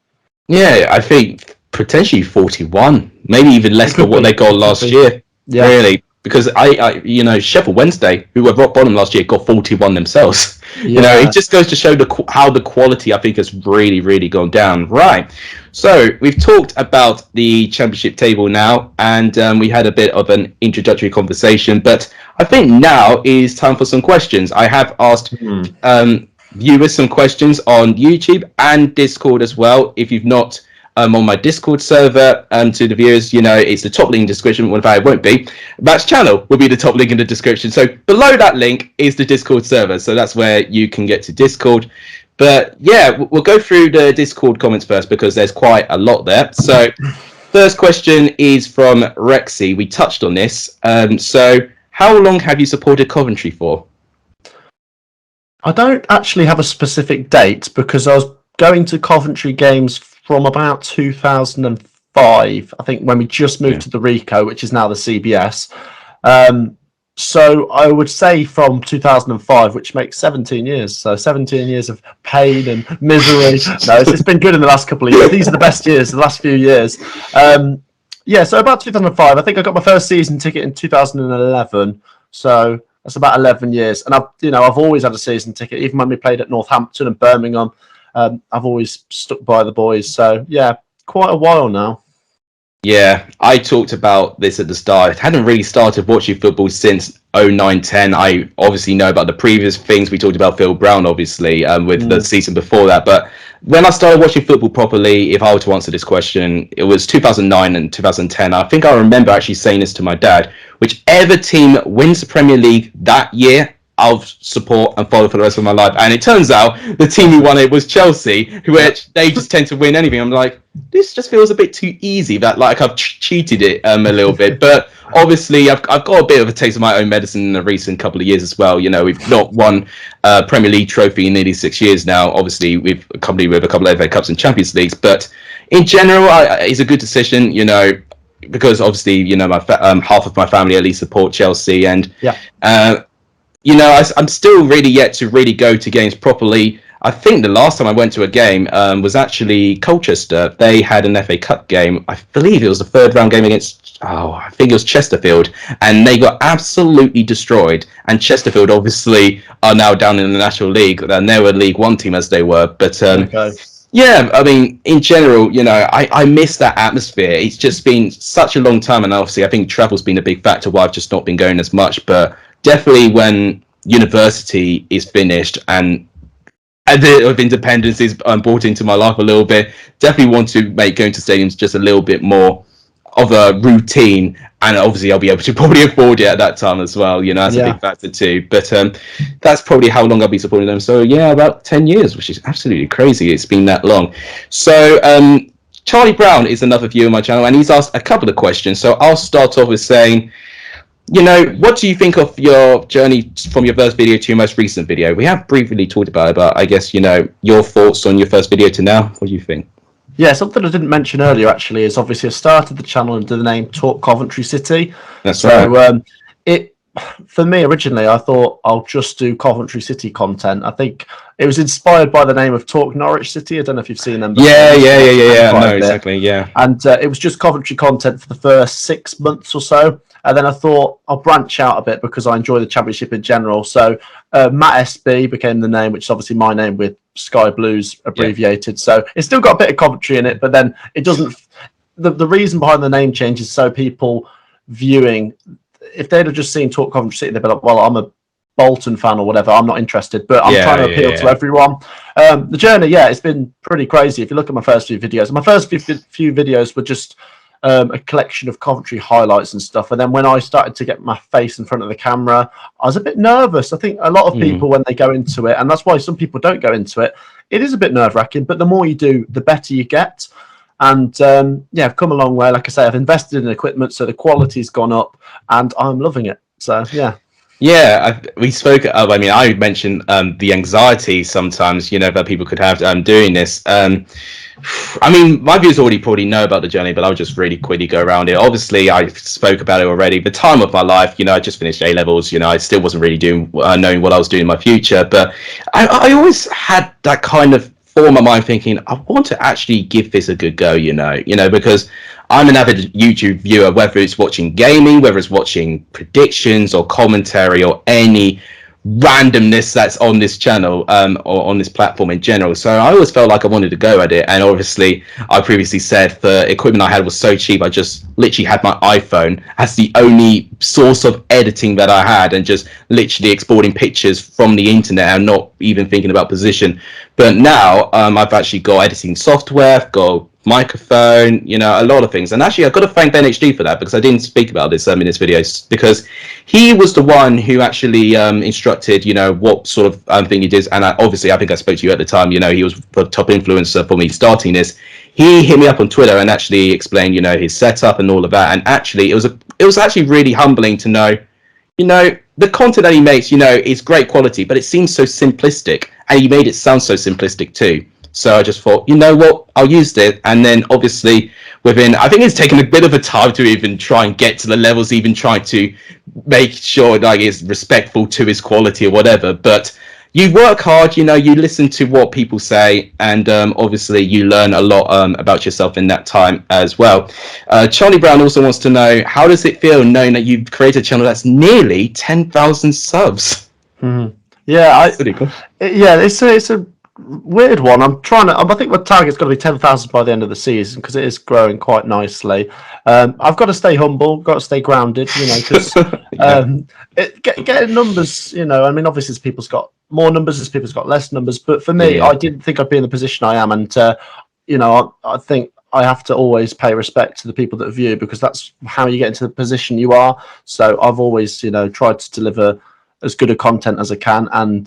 Yeah, I think potentially 41, maybe even less than what they got last year. Yeah. Really. Because Sheffield Wednesday, who were rock bottom last year, got 41 themselves. Yeah. It just goes to show how the quality, I think, has really, really gone down. Right. So we've talked about the championship table now, and we had a bit of an introductory conversation. But I think now is time for some questions. I have asked viewers some questions on YouTube and Discord as well. If you've not on my Discord server, to the viewers, it's the top link in the description. Well, in fact, it won't be. Matt's channel will be the top link in the description. So below that link is the Discord server. So that's where you can get to Discord. But yeah, we'll go through the Discord comments first because there's quite a lot there. So first question is from Rexy. We touched on this. So how long have you supported Coventry for? I don't actually have a specific date because I was going to Coventry games from about 2005, I think, when we just moved to the Rico, which is now the CBS. So I would say from 2005, which makes 17 years. So 17 years of pain and misery. No, it's been good in the last couple of years. These are the best years, the last few years. So about 2005. I think I got my first season ticket in 2011. So that's about 11 years. And I've always had a season ticket, even when we played at Northampton and Birmingham. I've always stuck by the boys. So, yeah, quite a while now. Yeah, I talked about this at the start. I hadn't really started watching football since 09-10. I obviously know about the previous things. We talked about Phil Brown, obviously, with the season before that. But when I started watching football properly, if I were to answer this question, it was 2009 and 2010. I think I remember actually saying this to my dad. Whichever team wins the Premier League that year, I'll support and follow for the rest of my life. And it turns out the team who won it was Chelsea, which they just tend to win anything. I'm like, this just feels a bit too easy, that like I've cheated it a little bit. But obviously I've got a bit of a taste of my own medicine in the recent couple of years as well. We've not won a Premier League trophy in nearly 6 years now. Obviously we've accompanied with a couple of FA Cups and Champions Leagues, but in general, it's a good decision. because obviously, you know, half of my family at least support Chelsea, and you know, I'm still really yet to really go to games properly. I think the last time I went to a game was actually Colchester. They had an FA Cup game. I believe it was the third round game against, I think it was Chesterfield, and they got absolutely destroyed. And Chesterfield obviously are now down in the National League. They were a League One team as they were, but yeah, I mean, in general, you know, I miss that atmosphere. It's just been such a long time, and obviously I think travel's been a big factor why I've just not been going as much, but definitely when university is finished and a bit of independence is brought into my life a little bit, definitely want to make going to stadiums just a little bit more of a routine, and obviously I'll be able to probably afford it at that time as well, you know. That's a big factor too, but that's probably how long I'll be supporting them. So yeah, about 10 years, which is absolutely crazy. It's been that long. So Charlie Brown is another viewer on my channel, and he's asked a couple of questions, so I'll start off with saying, you know, what do you think of your journey from your first video to your most recent video? We have briefly talked about it, but I guess, you know, your thoughts on your first video to now. What do you think? Yeah, something I didn't mention earlier actually is obviously I started the channel under the name Talk Coventry City. That's right. It, for me originally, I thought I'll just do Coventry City content. I think it was inspired by the name of Talk Norwich City. I don't know if you've seen them before. Yeah. No, exactly. Yeah. And it was just Coventry content for the first 6 months or so. And then I thought I'll branch out a bit because I enjoy the Championship in general. So Matt SB became the name, which is obviously my name with Sky Blues abbreviated. So it's still got a bit of Coventry in it, but then it doesn't. The reason behind the name change is so people viewing, if they'd have just seen Talk Coventry City, they'd be like, well, I'm a Bolton fan or whatever, I'm not interested, but I'm trying to appeal to everyone. The journey, it's been pretty crazy. If you look at my first few videos, my first few videos were just a collection of Coventry highlights and stuff, and then when I started to get my face in front of the camera, I was a bit nervous. I think a lot of people, when they go into it, and that's why some people don't go into it, it is a bit nerve-wracking, but the more you do, the better you get. And I've come a long way. Like I say, I've invested in equipment, so the quality's gone up, and I'm loving it. So we spoke. I mean, I mentioned the anxiety sometimes, you know, that people could have doing this. I mean, my viewers already probably know about the journey, but I'll just really quickly go around it. Obviously, I spoke about it already. The time of my life, you know, I just finished A levels. You know, I still wasn't really doing knowing what I was doing in my future, but I always had that kind of thought in my mind, thinking I want to actually give this a good go. You know, because I'm an avid YouTube viewer, whether it's watching gaming, whether it's watching predictions or commentary or any randomness that's on this channel or on this platform in general. So I always felt like I wanted to go at it, and obviously I previously said the equipment I had was so cheap, I just literally had my iPhone as the only source of editing that I had, and just literally exporting pictures from the internet and not even thinking about position. But now I've actually got editing software, I've got microphone, you know, a lot of things. And actually I've got to thank BENHD for that, because I didn't speak about this in this video, because he was the one who actually instructed, you know, what sort of thing he did. And obviously I think I spoke to you at the time, you know, he was the top influencer for me starting this. He hit me up on Twitter and actually explained, you know, his setup and all of that. And actually it was actually really humbling to know, you know, the content that he makes, you know, is great quality, but it seems so simplistic, and he made it sound so simplistic too. So I just thought, you know what, I'll use it. And then obviously within, I think it's taken a bit of a time to even try and get to the levels, even trying to make sure like it's respectful to his quality or whatever. But you work hard, you know, you listen to what people say, and obviously you learn a lot about yourself in that time as well. Charlie Brown also wants to know, how does it feel knowing that you've created a channel that's nearly 10,000 subs? Yeah, pretty cool. It's a weird one. I think my target's got to be 10,000 by the end of the season, because it is growing quite nicely. I've got to stay humble, got to stay grounded, you know, because getting numbers, you know, I mean, obviously people's got more numbers, as people's got less numbers, but for me, I didn't think I'd be in the position I am, and you know, I think I have to always pay respect to the people that view, because that's how you get into the position you are. So I've always, you know, tried to deliver as good a content as I can, and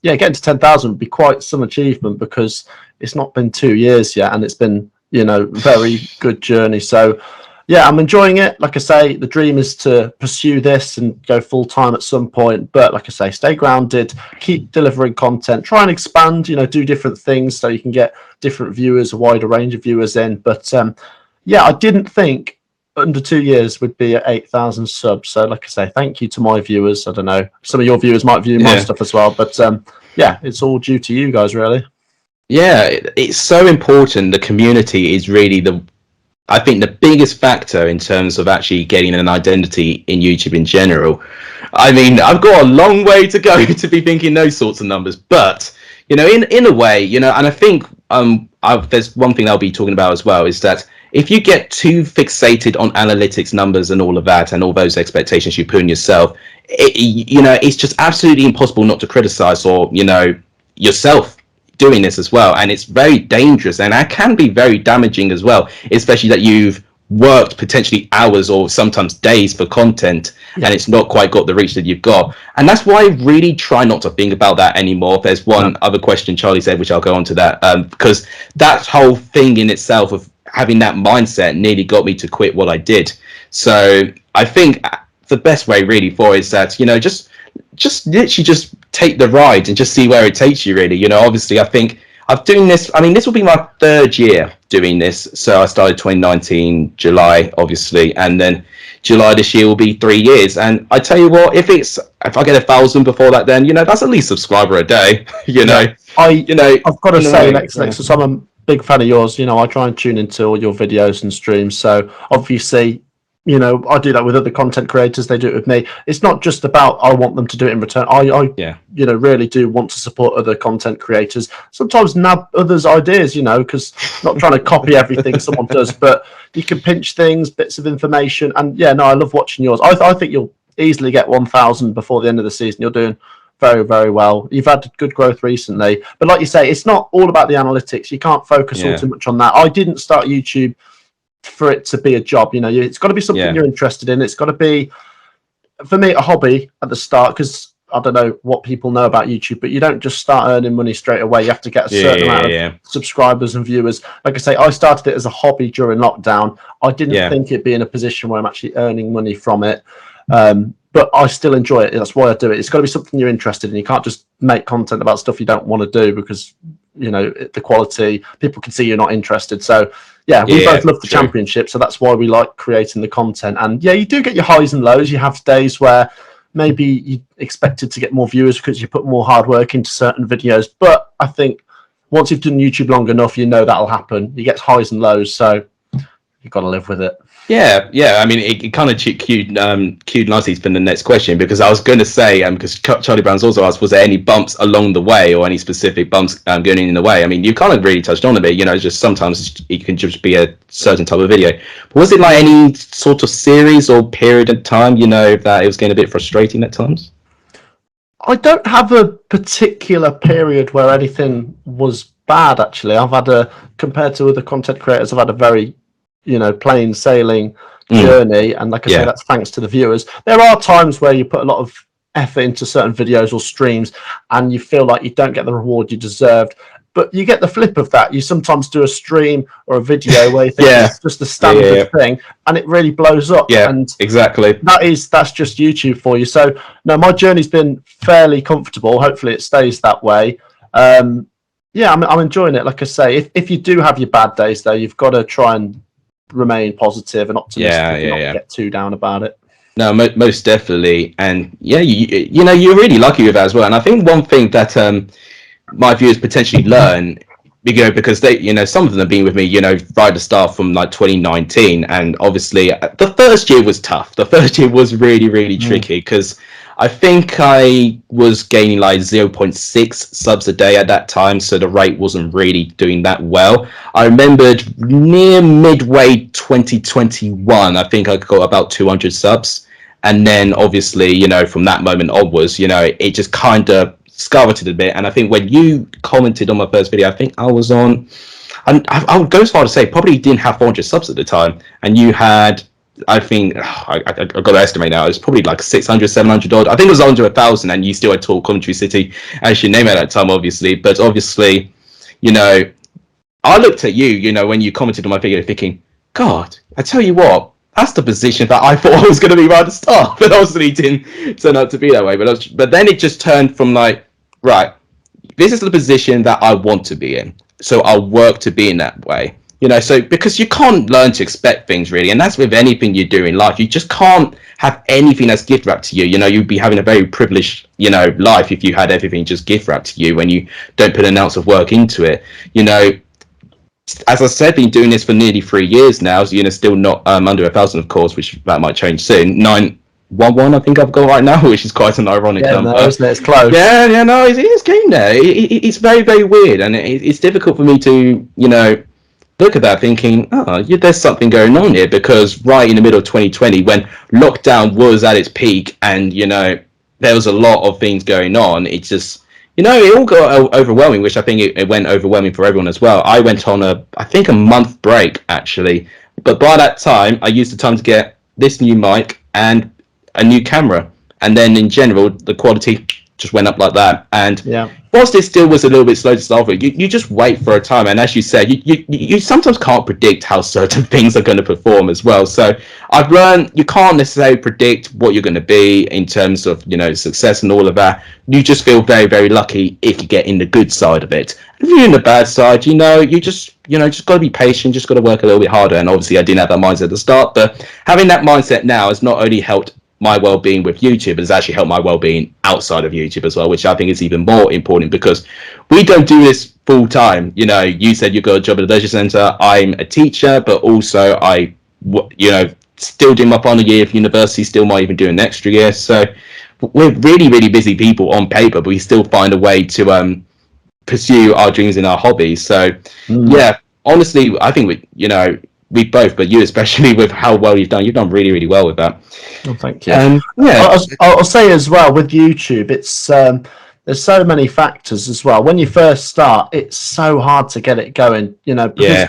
getting to 10,000 would be quite some achievement, because it's not been 2 years yet, and it's been, you know, very good journey. So yeah, I'm enjoying it. Like I say, the dream is to pursue this and go full time at some point, but like I say, stay grounded, keep delivering content, try and expand, you know, do different things so you can get different viewers, a wider range of viewers in. But I didn't think under 2 years would be at 8,000 subs. So, like I say, thank you to my viewers. I don't know, some of your viewers might view my stuff as well, but yeah, it's all due to you guys, really. Yeah, it's so important. The community is really I think the biggest factor in terms of actually getting an identity in YouTube in general. I mean, I've got a long way to go to be thinking those sorts of numbers, but you know, in a way, you know, and I think there's one thing I'll be talking about as well, is that if you get too fixated on analytics numbers and all of that and all those expectations you put on yourself, you know, it's just absolutely impossible not to criticize or, you know, yourself doing this as well. And it's very dangerous, and that can be very damaging as well, especially that you've worked potentially hours or sometimes days for content, and it's not quite got the reach that you've got. And that's why I really try not to think about that anymore. There's one other question Charlie said, which I'll go on to that, because that whole thing in itself of having that mindset nearly got me to quit what I did. So I think the best way really for it is that, you know, just literally just take the ride and just see where it takes you, really. You know, obviously I think I'm doing this, I mean, this will be my 3rd year doing this. So I started 2019 July, obviously, and then July this year will be 3 years. And I tell you what, if I get 1,000 before that, then, you know, that's at least a subscriber a day. You know, I've got to say, Nexus, I'm a big fan of yours. You know, I try and tune into all your videos and streams, so obviously, you know, I do that with other content creators. They do it with me. It's not just about I want them to do it in return. I you know, really do want to support other content creators. Sometimes nab others' ideas, you know, because not trying to copy everything someone does, but you can pinch things, bits of information. And yeah, no, I love watching yours. I think you'll easily get 1,000 before the end of the season. You're doing very, very well. You've had good growth recently. But like you say, it's not all about the analytics. You can't focus all too much on that. I didn't start YouTube for it to be a job. You know, it's got to be something you're interested in. It's got to be, for me, a hobby at the start, because I don't know what people know about YouTube, but you don't just start earning money straight away. You have to get a certain amount of subscribers and viewers. Like I say, I started it as a hobby during lockdown. I didn't think it'd be in a position where I'm actually earning money from it. But I still enjoy it. That's why I do it. It's got to be something you're interested in. You can't just make content about stuff you don't want to do, because, you know, the quality, people can see you're not interested. So yeah, we both love the championship, so that's why we like creating the content. And yeah, you do get your highs and lows. You have days where maybe you expected to get more viewers because you put more hard work into certain videos. But I think once you've done YouTube long enough, you know that'll happen. You get highs and lows, so you've got to live with it. Yeah. I mean, it kind of cued nicely to the next question, because I was going to say, because Charlie Brown's also asked, was there any bumps along the way or any specific bumps going in the way? I mean, you kind of really touched on a bit. You know, just sometimes it can just be a certain type of video. But was it like any sort of series or period of time, you know, that it was getting a bit frustrating at times? I don't have a particular period where anything was bad, actually. I've had compared to other content creators, I've had a very, you know, plain sailing journey, and like I say, that's thanks to the viewers. There are times where you put a lot of effort into certain videos or streams and you feel like you don't get the reward you deserved, but you get the flip of that. You sometimes do a stream or a video where you think it's just a standard thing, and it really blows up. And exactly, that's just YouTube for you. So no, my journey's been fairly comfortable. Hopefully it stays that way. I'm enjoying it. Like I say, if you do have your bad days though, you've got to try and remain positive and optimistic and not get too down about it. No, most definitely. And yeah, you know, you're really lucky with that as well. And I think one thing that my viewers potentially learn, you know, because they, you know, some of them have been with me, you know, right at the start from like 2019, and obviously the first year was tough. The first year was really tricky, because I think I was gaining like 0.6 subs a day at that time, so the rate wasn't really doing that well. I remembered near midway 2021, I think I got about 200 subs. And then obviously, you know, from that moment onwards, you know, it just kind of skyrocketed a bit. And I think when you commented on my first video, I think I was on, and I would go as far to say probably didn't have 400 subs at the time, and you had, I think, I got to estimate now, it's probably like 600, 700 odd. I think it was under 1,000, and you still had Talk Coventry City as your name at that time, obviously. But obviously, you know, I looked at you, you know, when you commented on my video thinking, God, I tell you what, that's the position that I thought I was going to be right at the start. But obviously it didn't turn out to be that way. But then it just turned from like, right, this is the position that I want to be in, so I'll work to be in that way. You know, so because you can't learn to expect things really, and that's with anything you do in life. You just can't have anything that's gift wrapped to you. You know, you'd be having a very privileged, you know, life if you had everything just gift wrapped to you when you don't put an ounce of work into it. You know, as I said, been doing this for nearly 3 years now. So, you know, still not under 1,000, of course, which that might change soon. 911, I think I've got right now, which is quite an ironic number. No, isn't it? It's close. Yeah, no, it's getting there. It's very, very weird, and it's difficult for me to, you know, look at that thinking, there's something going on here, because right in the middle of 2020, when lockdown was at its peak, and you know there was a lot of things going on, it just, you know, it all got overwhelming, which I think it went overwhelming for everyone as well. I went on I think a month break actually, but by that time I used the time to get this new mic and a new camera, and then in general the quality just went up like that. And whilst it still was a little bit slow to start with, you just wait for a time, and as you said, you sometimes can't predict how certain things are going to perform as well. So I've learned you can't necessarily predict what you're going to be in terms of, you know, success and all of that. You just feel very, very lucky if you get in the good side of it. If you're in the bad side, you know, just got to be patient, just got to work a little bit harder. And obviously I didn't have that mindset at the start, but having that mindset now has not only helped my well-being with YouTube, has actually helped my well-being outside of YouTube as well, which I think is even more important, because we don't do this full time. You know, you said you got a job at a leisure centre. I'm a teacher, but also I, you know, still doing my final year of university, still might even do an extra year. So we're really, really busy people on paper, but we still find a way to pursue our dreams and our hobbies. So yeah, honestly, I think we both, but you especially, with how well you've done really, really well with that. Oh, thank you. I'll say as well with YouTube, it's there's so many factors as well. When you first start, it's so hard to get it going, you know, because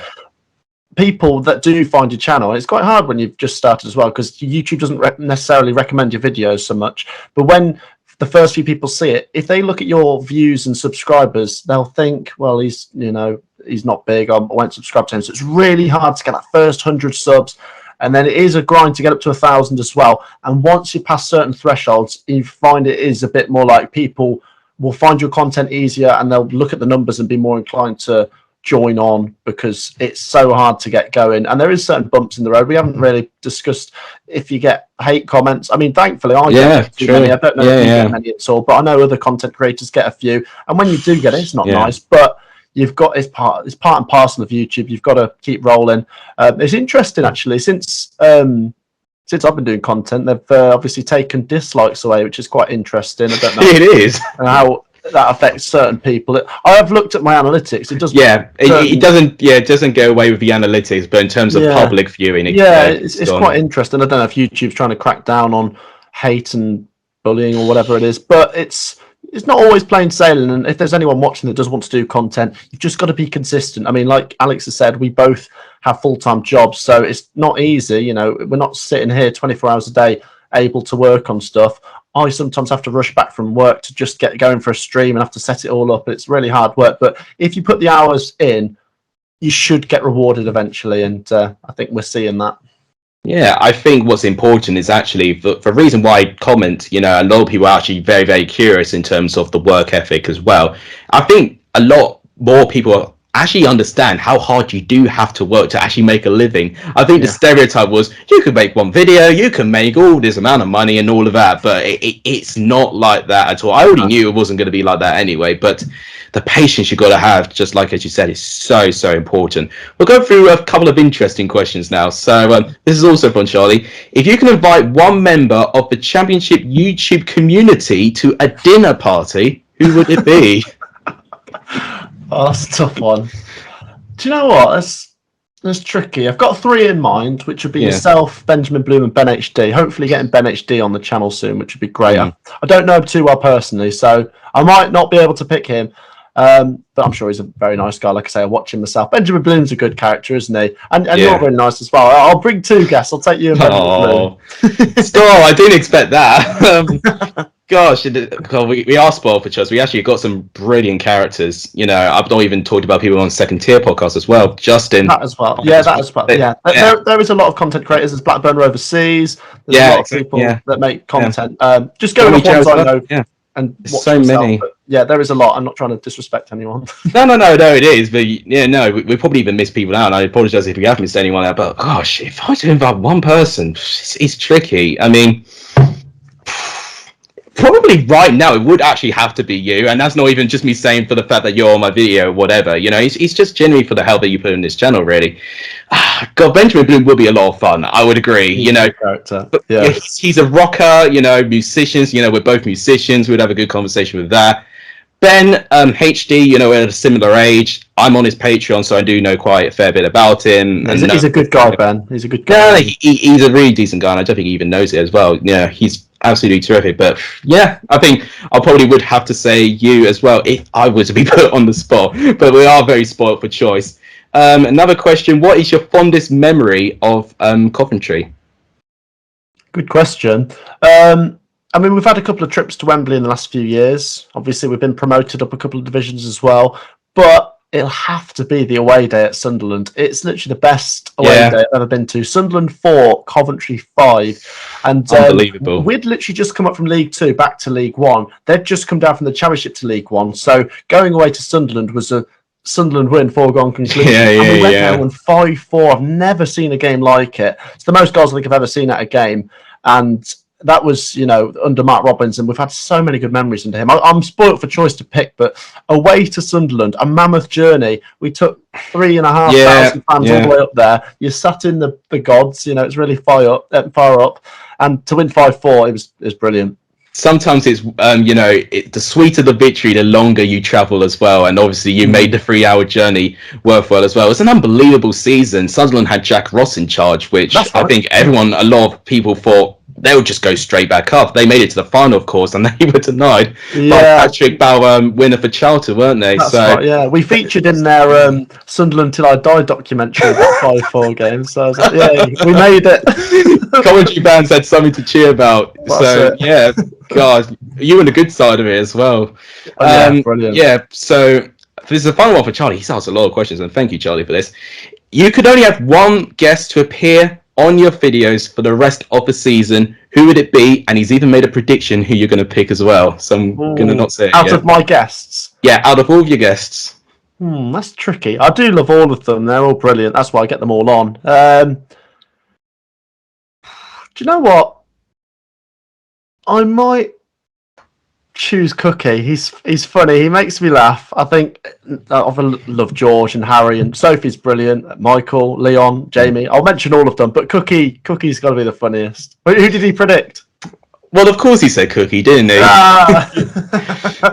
people that do find your channel, it's quite hard when you've just started as well, because YouTube doesn't necessarily recommend your videos so much. But when the first few people see it, if they look at your views and subscribers, they'll think, well, he's not big, I won't subscribe to him. So it's really hard to get that first 100 subs, and then it is a grind to get up to 1,000 as well. And once you pass certain thresholds, you find it is a bit more like people will find your content easier, and they'll look at the numbers and be more inclined to join on, because it's so hard to get going. And there is certain bumps in the road. We haven't really discussed if you get hate comments. I mean, thankfully I get too many. I don't know if you get many at all, but I know other content creators get a few, and when you do get it, it's not nice, but you've got it's part and parcel of YouTube. You've got to keep rolling. It's interesting actually, since I've been doing content, they've obviously taken dislikes away, which is quite interesting. I don't know it is and how that affects certain people. I have looked at my analytics. It does. It doesn't go away with the analytics, but in terms of public viewing, it's quite interesting. I don't know if YouTube's trying to crack down on hate and bullying or whatever it is, but it's not always plain sailing. And if there's anyone watching that does want to do content, you've just got to be consistent. I mean, like Alex has said, we both have full-time jobs, so it's not easy. You know, we're not sitting here 24 hours a day able to work on stuff. I sometimes have to rush back from work to just get going for a stream and have to set it all up. It's really hard work, but if you put the hours in, you should get rewarded eventually, and I think we're seeing that. Yeah, I think what's important is actually, for the reason why I comment, you know, a lot of people are actually very, very curious in terms of the work ethic as well. I think a lot more people actually understand how hard you do have to work to actually make a living. I think the stereotype was you can make one video, you can make all this amount of money and all of that, but it's not like that at all. I already knew it wasn't going to be like that anyway, but the patience you got to have, just like as you said, is so, so important. We'll go through a couple of interesting questions now. So this is also from Charlie. If you can invite one member of the Championship YouTube community to a dinner party, who would it be? Oh, that's a tough one. Do you know what? That's tricky. I've got 3 in mind, which would be yourself, Benjamin Bloom, and BENHD. Hopefully getting BENHD on the channel soon, which would be great. I don't know him too well personally, so I might not be able to pick him. But I'm sure he's a very nice guy. Like I say, I watch him myself. Benjamin Bloom's a good character, isn't he? And you're very nice as well. I'll bring 2 guests. I'll take you and Benjamin Bloom. Stop! I didn't expect that. Gosh, we are spoiled for choice. We actually got some brilliant characters. You know, I've not even talked about people on second tier podcast as well. Justin. That as well. Yeah, that as well. Yeah. There is a lot of content creators. There's Blackburn Overseas. There's a lot of people that make content. Just go with ones I know. Yeah. And so many. yeah, there is a lot. I'm not trying to disrespect anyone. No, it is. But yeah, no, we probably even miss people out. And I apologize if we have missed anyone out. But gosh, if I do invite one person, it's tricky. I mean, probably right now it would actually have to be you, and that's not even just me saying for the fact that you're on my video or whatever. You know, it's just genuinely for the help that you put in this channel, really. God, Benjamin Bloom would be a lot of fun. I would agree. He's you know, but yeah, he's a rocker. You know, musicians. You know, we're both musicians. We'd have a good conversation with that. Ben, HD, you know, we're at a similar age. I'm on his Patreon, so I do know quite a fair bit about him. He's a good guy, Ben. He's a good guy. Yeah, he's a really decent guy, and I don't think he even knows it as well. Yeah, he's absolutely terrific. But yeah, I think I probably would have to say you as well if I were to be put on the spot. But we are very spoiled for choice. Another question: what is your fondest memory of Coventry? Good question. I mean, we've had a couple of trips to Wembley in the last few years. Obviously, we've been promoted up a couple of divisions as well. But it'll have to be the away day at Sunderland. It's literally the best away day I've ever been to. Sunderland 4, Coventry 5. And unbelievable. We'd literally just come up from League 2 back to League 1. They'd just come down from the Championship to League 1. So going away to Sunderland was a Sunderland win, foregone conclusion. And we went there and 5-4. I've never seen a game like it. It's the most goals I think I've ever seen at a game. And that was, you know, under Mark Robbins, and we've had so many good memories under him. I'm spoilt for choice to pick, but away to Sunderland, a mammoth journey. We took 3,500 fans all the way up there. You sat in the gods, you know, it's really far up, and to win 5-4, it was brilliant. Sometimes it's, you know, the sweeter the victory, the longer you travel as well. And obviously you made the 3-hour journey worthwhile as well. It's an unbelievable season. Sunderland had Jack Ross in charge, which I think a lot of people thought they would just go straight back up. They made it to the final, of course, and they were denied by Patrick Bauer, winner for Charlton, weren't they? That's right, yeah. We featured in their Sunderland Till I Die documentary about 5-4 games. So I was like, yeah, we made it. Coventry fans had something to cheer about. Yeah, God, you on the good side of it as well. Brilliant. Yeah, so this is the final one for Charlie. He's asked a lot of questions, and thank you, Charlie, for this. You could only have one guest to appear on your videos for the rest of the season. Who would it be? And he's even made a prediction who you're going to pick as well. So I'm going to not say it out of my guests. Yeah, out of all of your guests. That's tricky. I do love all of them. They're all brilliant. That's why I get them all on. Do you know what? I might choose Cookie. He's funny. He makes me laugh. I think I love George and Harry, and Sophie's brilliant. Michael, Leon, Jamie. I'll mention all of them, but Cookie's got to be the funniest. Who did he predict? Well, of course he said Cookie, didn't he?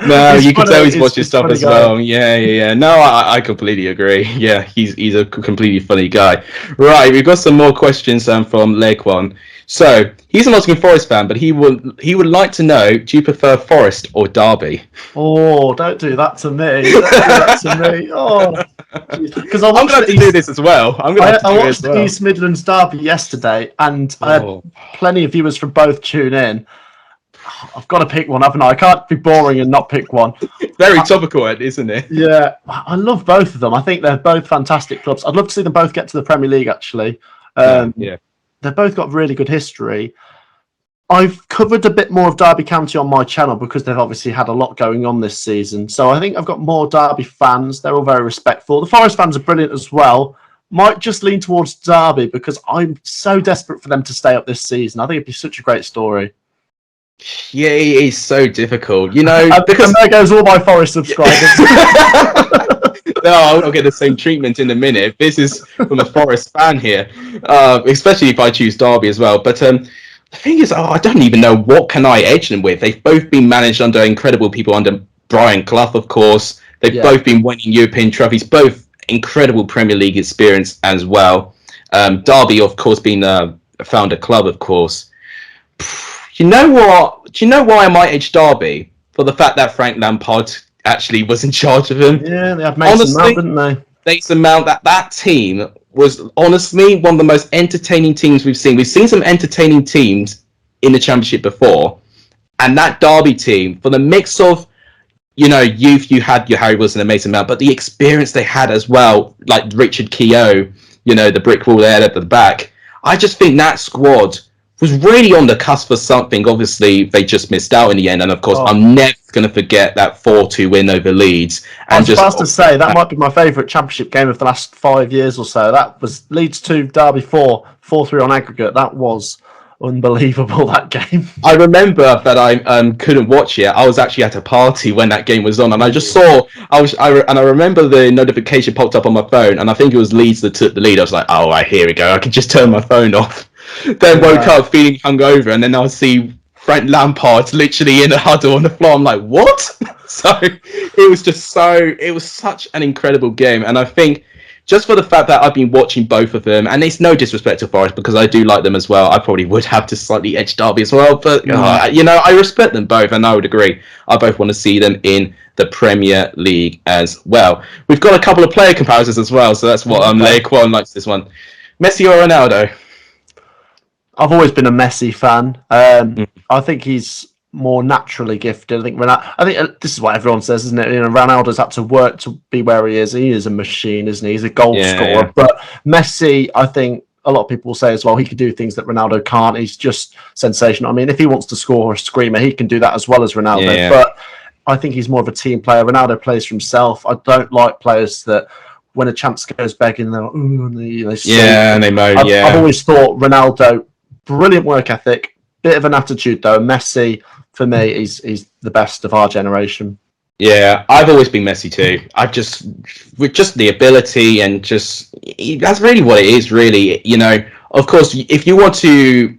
No, you can tell he's watched his stuff as well. Yeah. No, I completely agree. Yeah, he's a completely funny guy. Right, we've got some more questions from Lequan. So he's a Nottingham Forest fan, but he would like to know: do you prefer Forest or Derby? Oh, don't do that to me! Don't do that to me! Oh, because I'm going to do this as well. I watched the East Midlands Derby yesterday, and I had plenty of viewers from both tune in. I've got to pick one, haven't I? I can't be boring and not pick one. Very topical, isn't it? Yeah, I love both of them. I think they're both fantastic clubs. I'd love to see them both get to the Premier League, actually. They've both got really good history. I've covered a bit more of Derby County on my channel because they've obviously had a lot going on this season. So I think I've got more Derby fans. They're all very respectful. The Forest fans are brilliant as well. Might just lean towards Derby because I'm so desperate for them to stay up this season. I think it'd be such a great story. Yeah, it is so difficult, you know. Because there goes all my Forest subscribers. No, I'll get the same treatment in a minute. This is from a Forest fan here, especially if I choose Derby as well. But the thing is, I don't even know what can I edge them with. They've both been managed under incredible people, under Brian Clough, of course. They've both been winning European trophies, both incredible Premier League experience as well. Derby, of course, being a founder club, of course. You know what? Do you know why I might edge Derby? For the fact that Frank Lampard actually was in charge of him. Yeah, they had Mason Mount, didn't they? Mason Mount, that team was honestly one of the most entertaining teams we've seen. We've seen some entertaining teams in the Championship before. And that Derby team, for the mix of, you know, youth, you had your Harry Wilson and Mason Mount, but the experience they had as well, like Richard Keogh, you know, the brick wall there at the back. I just think that squad was really on the cusp of something. Obviously, they just missed out in the end. And of course, I'm never going to forget that 4-2 win over Leeds. I was about to say, that might be my favourite championship game of the last 5 years or so. That was Leeds 2, Derby 4, 4-3 on aggregate. That was unbelievable, that game. I remember that I couldn't watch it. I was actually at a party when that game was on, and I just saw. I remember the notification popped up on my phone, and I think it was Leeds that took the lead. I was like, "Oh, right, here we go. I can just turn my phone off." Then woke up feeling hungover, and then I see Frank Lampard literally in a huddle on the floor. I'm like, "What?" So it was such an incredible game, and I think, just for the fact that I've been watching both of them, and it's no disrespect to Forest because I do like them as well. I probably would have to slightly edge Derby as well, but I respect them both, and I would agree. I both want to see them in the Premier League as well. We've got a couple of player comparisons as well, so that's what Lequan likes this one. Messi or Ronaldo? I've always been a Messi fan. I think he's more naturally gifted. I think this is what everyone says, isn't it? Ronaldo's had to work to be where he is. He is a machine, isn't he? He's a goal scorer. Yeah. But Messi, I think a lot of people will say as well, he can do things that Ronaldo can't. He's just sensational. I mean, if he wants to score a screamer, he can do that as well as Ronaldo. Yeah. But I think he's more of a team player. Ronaldo plays for himself. I don't like players that, when a chance goes begging, they're like, ooh, and they moan. I've always thought Ronaldo, brilliant work ethic, bit of an attitude though. Messi, for me, he's the best of our generation. Yeah, I've always been Messi too. With just the ability and that's really what it is, really. Of course, if you want to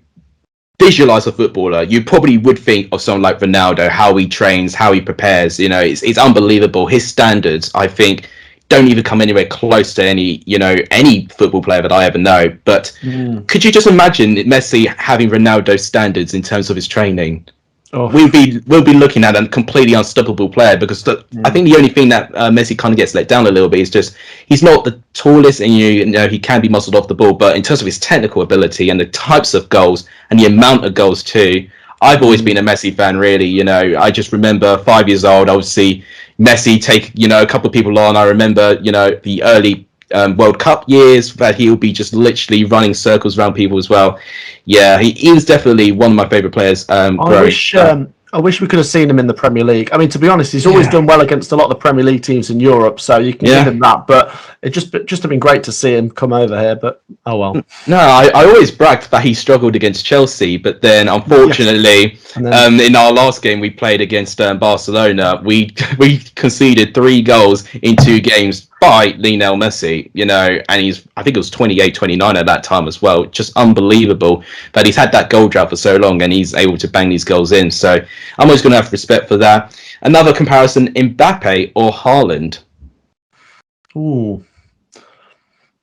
visualize a footballer, you probably would think of someone like Ronaldo, how he trains, how he prepares. It's unbelievable. His standards, I think, don't even come anywhere close to any football player that I ever know. But could you just imagine Messi having Ronaldo's standards in terms of his training? We'll be looking at a completely unstoppable player, because I think the only thing that Messi kind of gets let down a little bit is just he's not the tallest, and he can be muscled off the ball, but in terms of his technical ability and the types of goals and the amount of goals too, I've always been a Messi fan, really. I just remember 5 years old, I would see Messi take a couple of people on. I remember the early World Cup years that he'll be just literally running circles around people as well. Yeah, he is definitely one of my favourite players. I wish we could have seen him in the Premier League. I mean, to be honest, he's always done well against a lot of the Premier League teams in Europe, so you can give him that. But it just have been great to see him come over here. But oh well. No, I always bragged that he struggled against Chelsea, but then unfortunately, in our last game we played against Barcelona, we conceded 3 goals in 2 games by Lionel Messi, and I think it was 28, 29 at that time as well. Just unbelievable that he's had that goal drought for so long and he's able to bang these goals in. So I'm always going to have respect for that. Another comparison, Mbappe or Haaland? Ooh.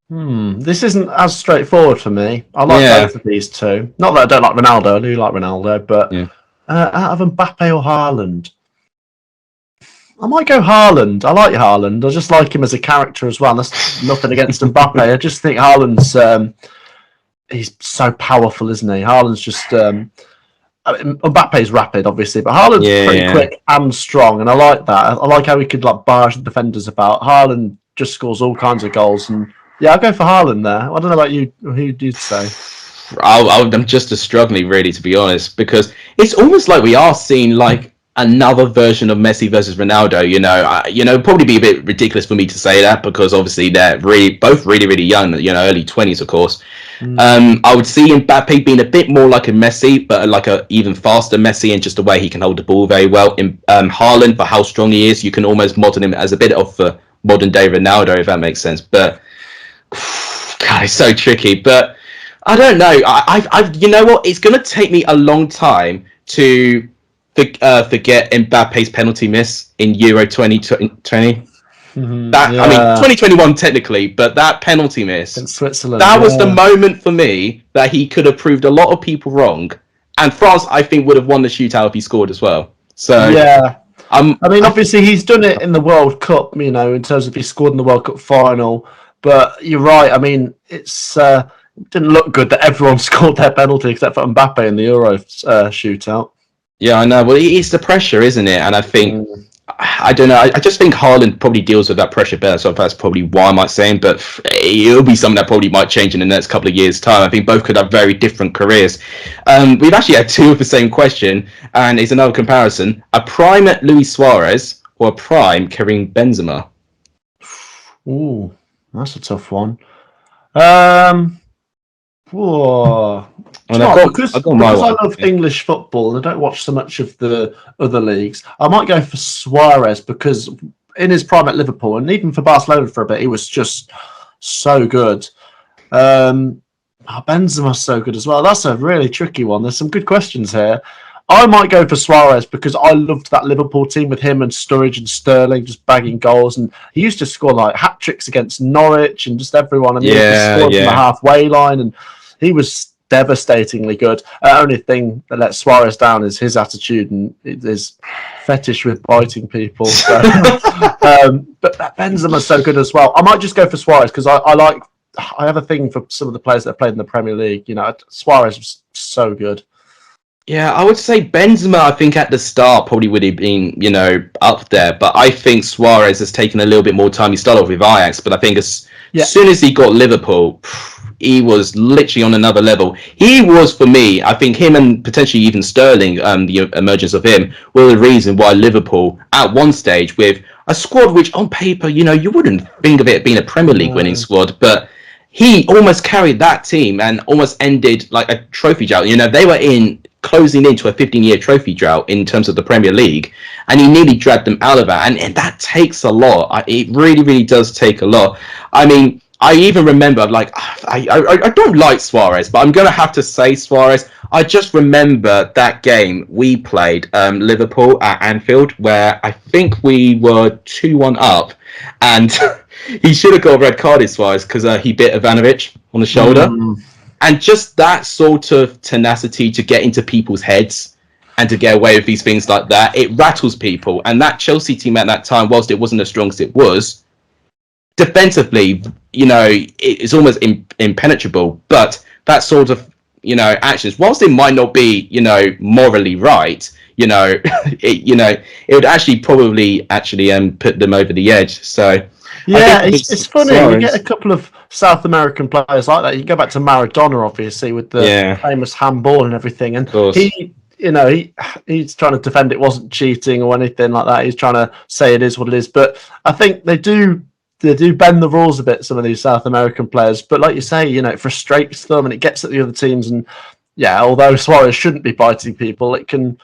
This isn't as straightforward for me. I like both of these two. Not that I don't like Ronaldo. I do like Ronaldo, but out of Mbappe or Haaland, I might go Haaland. I like Haaland. I just like him as a character as well. That's nothing against Mbappe. I just think Haaland's he's so powerful, isn't he? Haaland's just Mbappe's rapid, obviously, but Haaland's pretty quick and strong, and I like that. I like how he could barge the defenders about. Haaland just scores all kinds of goals, and I'll go for Haaland there. I don't know about you. Who do you say? I'm just struggling, really, to be honest, because it's almost like we are seeing another version of Messi versus Ronaldo. Probably be a bit ridiculous for me to say that, because obviously they're both really young, early 20s, of course. I would see Mbappe being a bit more like a Messi, but like a even faster Messi, in just the way he can hold the ball very well. In Haaland, for how strong he is, you can almost model him as a bit of a modern day Ronaldo, if that makes sense. But God, it's so tricky. But I don't know. I you know what? It's going to take me a long time to forget Mbappe's penalty miss in Euro 2020. I mean, 2021 technically, but that penalty miss in Switzerland, that was the moment for me that he could have proved a lot of people wrong, and France, I think, would have won the shootout if he scored as well. So I mean, obviously he's done it in the World Cup, in terms of he scored in the World Cup final. But you're right. I mean, it's it didn't look good that everyone scored their penalty except for Mbappe in the Euro shootout. Yeah, I know. Well, it's the pressure, isn't it? And I think I don't know. I just think Haaland probably deals with that pressure better, so that's probably why I might say him. But it'll be something that probably might change in the next couple of years' time. I think both could have very different careers. We've actually had two of the same question, and it's another comparison: a prime Luis Suarez or a prime Karim Benzema? Ooh, that's a tough one. Whoa. Because I love English football and I don't watch so much of the other leagues, I might go for Suarez because in his prime at Liverpool and even for Barcelona for a bit, he was just so good. Benzema's so good as well. That's a really tricky one. There's some good questions here. I might go for Suarez because I loved that Liverpool team with him and Sturridge and Sterling just bagging goals, and he used to score like hat tricks against Norwich and just everyone. And he scored from the halfway line, and he was devastatingly good. Only thing that lets Suarez down is his attitude and his fetish with biting people. So, but Benzema's so good as well. I might just go for Suarez because I have a thing for some of the players that have played in the Premier League. You know, Suarez was so good. Yeah, I would say Benzema, I think at the start probably would have been, you know, up there. But I think Suarez has taken a little bit more time. He started off with Ajax, but I think as soon as he got Liverpool, he was literally on another level. He was, for me, I think him and potentially even Sterling, the emergence of him, were the reason why Liverpool, at one stage, with a squad which on paper, you know, you wouldn't think of it being a Premier League winning squad, but he almost carried that team and almost ended like a trophy drought. You know, they were closing into a 15-year trophy drought in terms of the Premier League, and he nearly dragged them out of that. And that takes a lot. It really, really does take a lot. I mean, I even remember, like, I don't like Suarez, but I'm going to have to say Suarez. I just remember that game we played Liverpool at Anfield, where I think we were 2-1 up, and he should have got a red card, Suarez, because he bit Ivanovic on the shoulder. And just that sort of tenacity to get into people's heads and to get away with these things like that, it rattles people. And that Chelsea team at that time, whilst it wasn't as strong as it was, defensively, you know, it's almost impenetrable. But that sort of, you know, actions, whilst it might not be, you know, morally right, you know, it would actually probably put them over the edge. So yeah, it's funny. You get a couple of South American players like that. You go back to Maradona, obviously, with the famous handball and everything. And he's trying to defend it wasn't cheating or anything like that. He's trying to say it is what it is. But I think they do bend the rules a bit, some of these South American players. But like you say, you know, it frustrates them and it gets at the other teams. And yeah, although Suarez shouldn't be biting people, it can,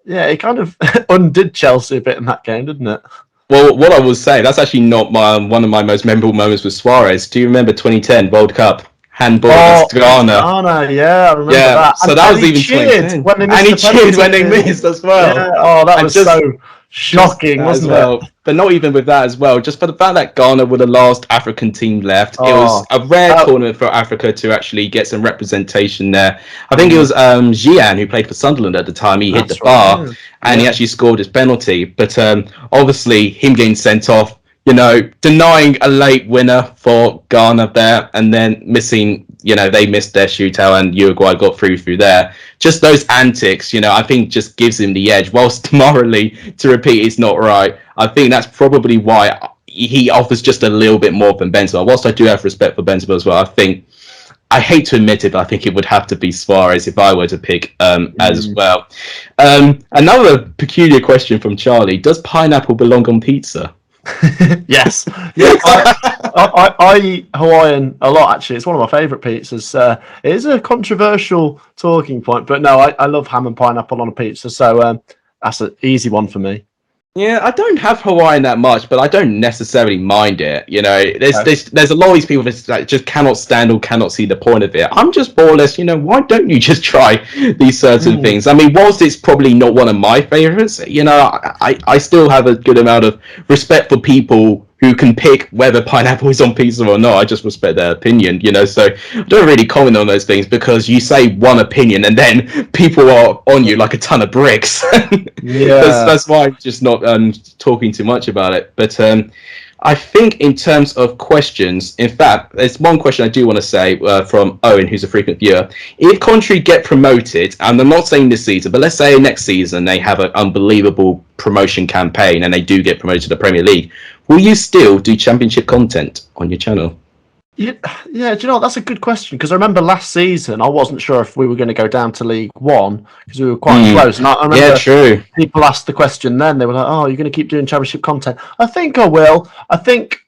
it kind of undid Chelsea a bit in that game, didn't it? Well, what I will say, that's actually not one of my most memorable moments with Suarez. Do you remember 2010 World Cup? Handball against Ghana. Yeah, I remember that. So that was even 2010. And he cheered when they missed as well. Yeah, that was so shocking, wasn't it? But not even with that as well. Just for the fact that Ghana were the last African team left, it was a rare tournament for Africa to actually get some representation there. I think it was Gian who played for Sunderland at the time. He hit the bar and he actually scored his penalty. But obviously, him getting sent off, you know, denying a late winner for Ghana there, and then missing, you know, they missed their shootout and Uruguay got through there. Just those antics, you know, I think just gives him the edge. Whilst morally, to repeat, it's not right. I think that's probably why he offers just a little bit more than Benzema. Whilst I do have respect for Benzema as well, I hate to admit it, but I think it would have to be Suarez if I were to pick as well. Another peculiar question from Charlie: does pineapple belong on pizza? Yes. I eat Hawaiian a lot, actually. It's one of my favourite pizzas. It is a controversial talking point, but no, I love ham and pineapple on a pizza, so that's an easy one for me. Yeah, I don't have Hawaiian that much, but I don't necessarily mind it. You know, there's a lot of these people that just cannot stand or cannot see the point of it. I'm just more or less, you know, why don't you just try these certain things? I mean, whilst it's probably not one of my favorites, you know, I still have a good amount of respect for people who can pick whether pineapple is on pizza or not. I just respect their opinion, you know, so I don't really comment on those things because you say one opinion and then people are on you like a ton of bricks. That's why I'm just not talking too much about it. But I think in terms of questions, in fact, there's one question I do want to say from Owen, who's a frequent viewer. If Coventry get promoted, and I'm not saying this season, but let's say next season they have an unbelievable promotion campaign and they do get promoted to the Premier League, will you still do Championship content on your channel? Yeah, do you know what? That's a good question, because I remember last season I wasn't sure if we were going to go down to League One because we were quite close. And I remember true. people asked the question then. They were like, "Oh, you're going to keep doing Championship content?" I think I will. I think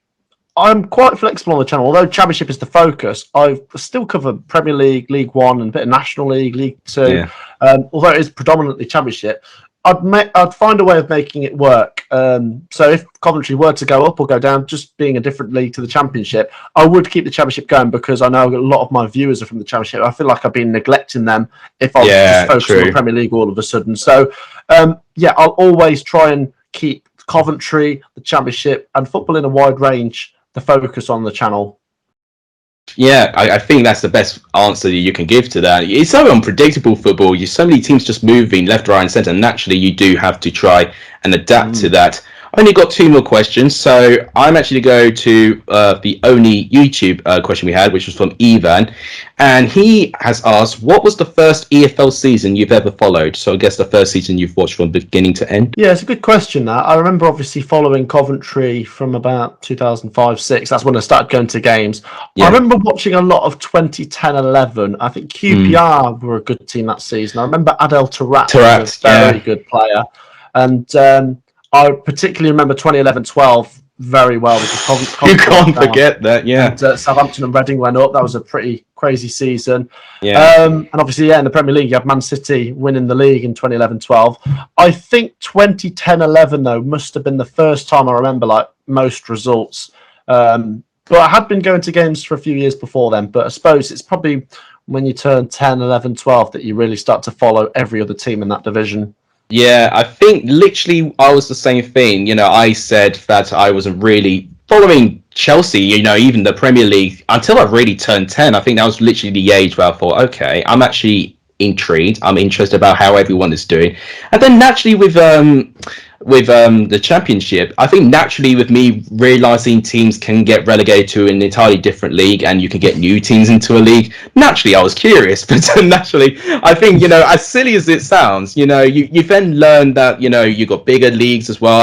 I'm quite flexible on the channel. Although Championship is the focus, I still cover Premier League, League One, and a bit of National League, League Two. Yeah. Although it is predominantly Championship, I'd find a way of making it work. So if Coventry were to go up or go down, just being a different league to the Championship, I would keep the Championship going, because I know a lot of my viewers are from the Championship. I feel like I've been neglecting them if I was just focusing on the Premier League all of a sudden. So I'll always try and keep Coventry, the Championship, and football in a wide range the focus on the channel. Yeah, I think that's the best answer you can give to that. It's so unpredictable, football. You so many teams just moving left, right, and centre. Naturally, you do have to try and adapt to that. I only got 2 more questions, so I'm actually going to go to the only YouTube question we had, which was from Ivan, and he has asked, "What was the first EFL season you've ever followed?" So I guess the first season you've watched from beginning to end. Yeah, it's a good question. That I remember obviously following Coventry from about 2005-06. That's when I started going to games. Yeah. I remember watching a lot of 2010-11. I think QPR were a good team that season. I remember Adel Taarabt was a very good player, and I particularly remember 2011-12 very well. You can't forget that, yeah. And, Southampton and Reading went up. That was a pretty crazy season. Yeah. And obviously, in the Premier League, you have Man City winning the league in 2011-12. I think 2010-11, though, must have been the first time I remember like most results. But I had been going to games for a few years before then. But I suppose it's probably when you turn 10, 11, 12 that you really start to follow every other team in that division. Yeah, I think literally I was the same thing. I said that I wasn't really following Chelsea, even the Premier League, until I really turned 10. I think that was literally the age where I thought, okay, I'm actually intrigued. I'm interested about how everyone is doing. And then naturally with the Championship, I think naturally with me realising teams can get relegated to an entirely different league and you can get new teams into a league, naturally I was curious. But naturally, I think, as silly as it sounds, you then learn that, you got bigger leagues as well.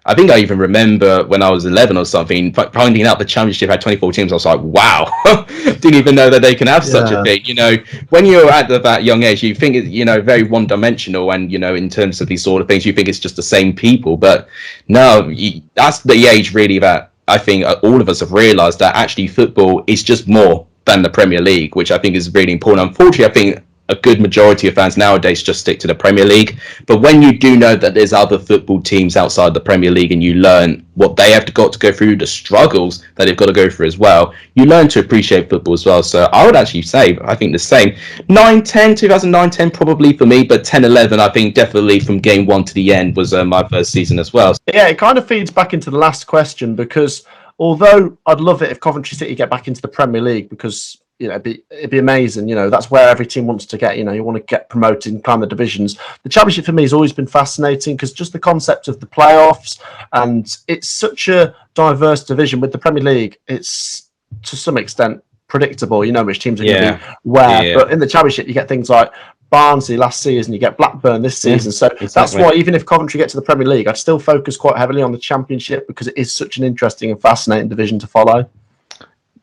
I think I even remember when I was 11 or something, finding out the Championship had 24 teams. I was like, wow, didn't even know that they can have such a thing. When you're at that young age, you think it's, very one-dimensional. And, in terms of these sort of things, you think it's just the same people. But no, that's the age really that I think all of us have realised that actually football is just more than the Premier League, which I think is really important. Unfortunately, I think a good majority of fans nowadays just stick to the Premier League. But when you do know that there's other football teams outside the Premier League and you learn what they have got to go through, the struggles that they've got to go through as well, you learn to appreciate football as well. So I would actually say, I think the same. 2009-10 probably for me, but 10-11 I think definitely from game 1 to the end was my first season as well. Yeah, it kind of feeds back into the last question, because although I'd love it if Coventry City get back into the Premier League, because it'd be amazing. That's where every team wants to get. You want to get promoted and climb the divisions. The Championship for me has always been fascinating, because just the concept of the playoffs, and it's such a diverse division. With the Premier League, it's to some extent predictable. Which teams are going to be where. Yeah. But in the Championship, you get things like Barnsley last season, you get Blackburn this season. So that's why even if Coventry get to the Premier League, I'd still focus quite heavily on the Championship, because it is such an interesting and fascinating division to follow.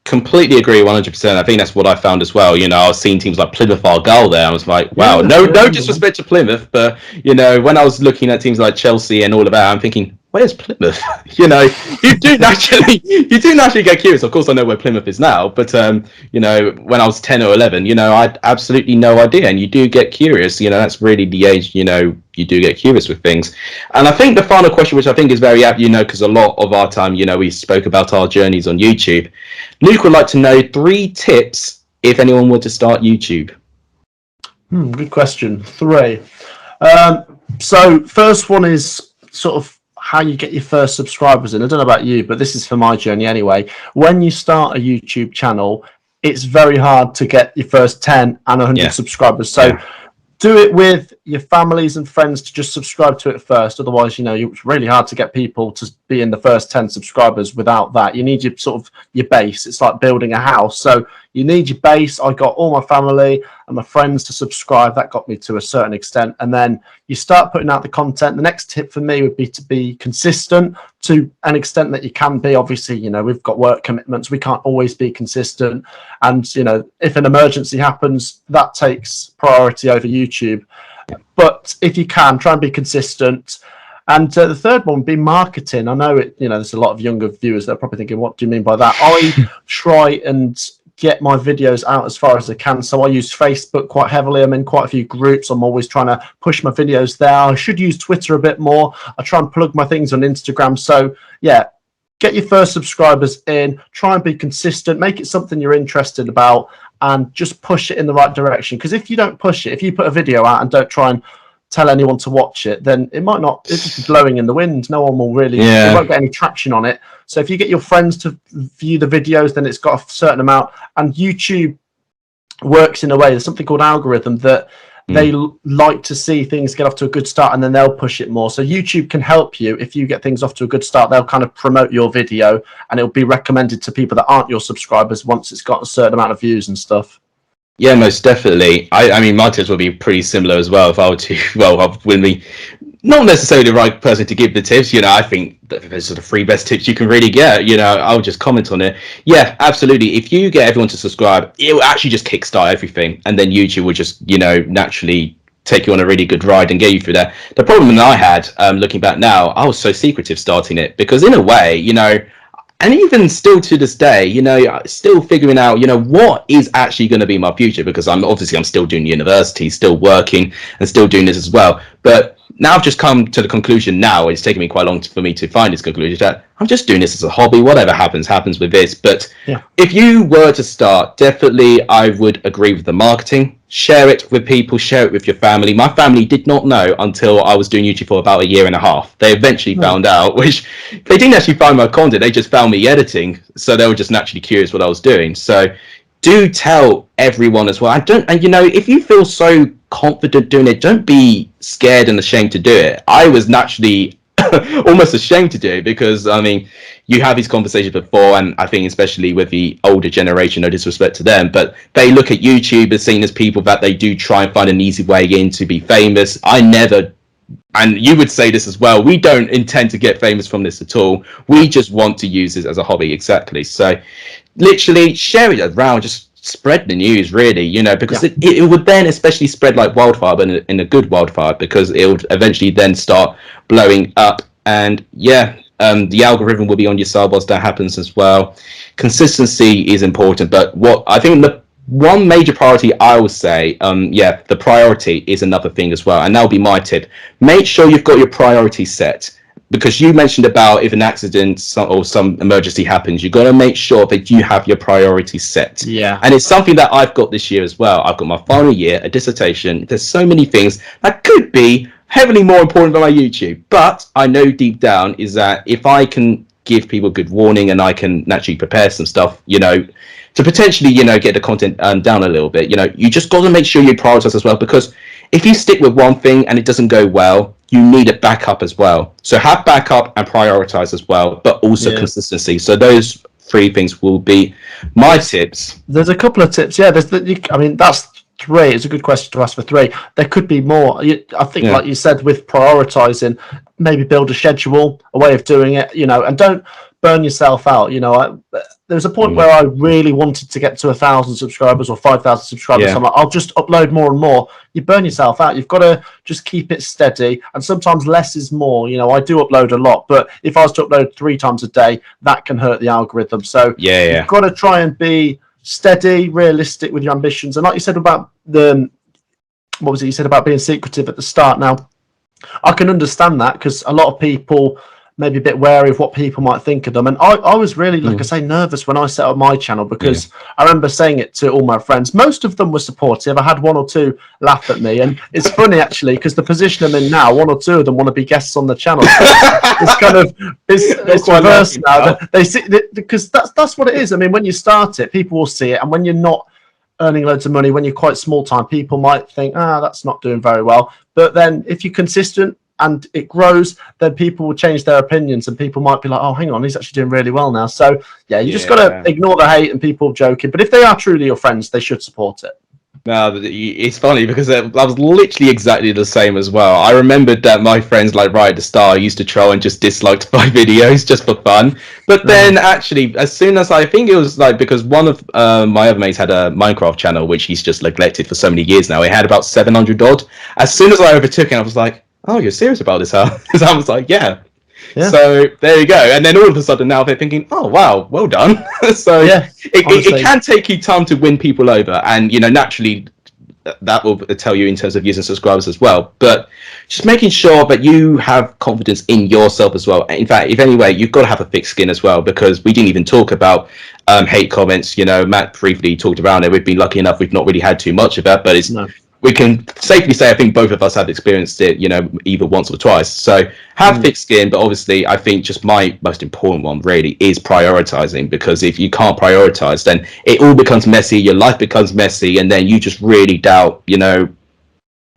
Completely agree, 100%. I think that's what I found as well. I was seeing teams like Plymouth Argyle there. I was like, wow, no disrespect to Plymouth, but when I was looking at teams like Chelsea and all of that, I'm thinking, where's Plymouth? you do naturally get curious. Of course, I know where Plymouth is now, but when I was 10 or 11, I had absolutely no idea, and you do get curious. That's really the age. You do get curious with things. And I think the final question, which I think is very apt, because a lot of our time, we spoke about our journeys on YouTube. Luke would like to know 3 tips if anyone were to start YouTube. Good question. 3. So first one is sort of how you get your first subscribers in. I don't know about you, but this is for my journey anyway. When you start a YouTube channel, it's very hard to get your first 10 and 100 subscribers. So do it with your families and friends to just subscribe to it first. Otherwise, it's really hard to get people to be in the first 10 subscribers without that. You need your sort of your base. It's like building a house. So you need your base. I got all my family and my friends to subscribe. That got me to a certain extent. And then you start putting out the content. The next tip for me would be to be consistent to an extent that you can be. Obviously, we've got work commitments. We can't always be consistent. And, if an emergency happens, that takes priority over YouTube. But if you can, try and be consistent. And the third one would be marketing. I know there's a lot of younger viewers that are probably thinking, what do you mean by that? I try and get my videos out as far as I can. So I use Facebook quite heavily. I'm in quite a few groups. I'm always trying to push my videos there. I should use Twitter a bit more. I try and plug my things on Instagram. So yeah, get your first subscribers in, try and be consistent, make it something you're interested about, and just push it in the right direction. Because if you don't push it, if you put a video out and don't try and tell anyone to watch it, then it might not, it's just blowing in the wind. No one will really, they won't get any traction on it. So if you get your friends to view the videos, then it's got a certain amount. And YouTube works in a way, there's something called algorithm that they like to see things get off to a good start, and then they'll push it more. So YouTube can help you. If you get things off to a good start, they'll kind of promote your video, and it'll be recommended to people that aren't your subscribers once it's got a certain amount of views and stuff. Yeah, most definitely. I mean, my tips would be pretty similar as well. If I were to, well, I wouldn't be not necessarily the right person to give the tips. I think that those are the three best tips you can really get. I'll just comment on it. Yeah, absolutely. If you get everyone to subscribe, it will actually just kickstart everything, and then YouTube will just, naturally take you on a really good ride and get you through that. The problem that I had, looking back now, I was so secretive starting it because, in a way, and even still to this day, still figuring out, what is actually going to be my future, because I'm still doing university, still working, and still doing this as well. But now I've just come to the conclusion now, it's taken me quite long for me to find this conclusion, that I'm just doing this as a hobby. Whatever happens with this. But if you were to start, definitely I would agree with the marketing. Share it with people, share it with your family. My family did not know until I was doing YouTube for about 1.5 years. They eventually found out, which they didn't actually find my content. They just found me editing. So they were just naturally curious what I was doing. So do tell everyone as well. If you feel so confident doing it, don't be scared and ashamed to do it. I was naturally almost ashamed to do it because, you have these conversations before, and I think especially with the older generation, no disrespect to them, but they look at YouTube as seen as people that they do try and find an easy way in to be famous. I never, and you would say this as well, we don't intend to get famous from this at all. We just want to use this as a hobby. Exactly. So literally share it around, just spread the news, really, because it would then especially spread like wildfire, but in a good wildfire, because it would eventually then start blowing up. And the algorithm will be on your side once that happens as well. Consistency is important, but what I think the one major priority, I would say, the priority is another thing as well, and that'll be my tip. Make sure you've got your priorities set, because you mentioned about if an accident or some emergency happens, you've got to make sure that you have your priorities set. Yeah. And it's something that I've got this year as well. I've got my final year, a dissertation. There's so many things that could be heavily more important than my YouTube. But I know deep down is that if I can give people good warning and I can naturally prepare some stuff, to potentially, get the content down a little bit, you just got to make sure you prioritize as well, because if you stick with one thing and it doesn't go well, you need a backup as well. So have backup and prioritize as well, but also consistency. So those three things will be my tips. There's a couple of tips. Yeah, that's 3. It's a good question to ask for 3. There could be more. I think, like you said, with prioritizing, maybe build a schedule, a way of doing it, and don't burn yourself out. There was a point where I really wanted to get to 1,000 subscribers or 5,000 subscribers. I'm like, I'll just upload more and more. You burn yourself out. You've got to just keep it steady. And sometimes less is more. I do upload a lot, but if I was to upload 3 times a day, that can hurt the algorithm. So you've got to try and be steady, realistic with your ambitions. And like you said about what was it you said about being secretive at the start? Now, I can understand that, because a lot of people may be a bit wary of what people might think of them. And I was really, like I say, nervous when I set up my channel, because I remember saying it to all my friends. Most of them were supportive. I had 1 or 2 laugh at me. And it's funny, actually, because the position I'm in now, 1 or 2 of them want to be guests on the channel. It's kind of, it's reversed now. They see, because that's what it is. I mean, when you start it, people will see it. And when you're not earning loads of money, when you're quite small time, people might think, that's not doing very well. But then if you're consistent and it grows, then people will change their opinions, and people might be like, oh, hang on, he's actually doing really well now. So yeah, you just got to ignore the hate and people joking. But if they are truly your friends, they should support it. No, it's funny because I was literally exactly the same as well. I remembered that my friends, like right at the start, used to troll and just disliked my videos just for fun. But then actually, as soon as I think it was like, because one of my other mates had a Minecraft channel, which he's just neglected for so many years now. It had about 700 odd. As soon as I overtook it, I was like, oh, you're serious about this, huh? Because I was like, yeah. So there you go. And then all of a sudden now they're thinking, oh, wow, well done. So it can take you time to win people over. And, you know, naturally that will tell you in terms of using subscribers as well. But just making sure that you have confidence in yourself as well. In fact, if anyway, you've got to have a thick skin as well, because we didn't even talk about hate comments. You know, Matt briefly talked around it. We've been lucky enough we've not really had too much of that, but it's we can safely say I think both of us have experienced it, you know, either once or twice. So have thick skin, but obviously I think just my most important one really is prioritizing, because if you can't prioritize, then it all becomes messy, your life becomes messy, and then you just really doubt, you know,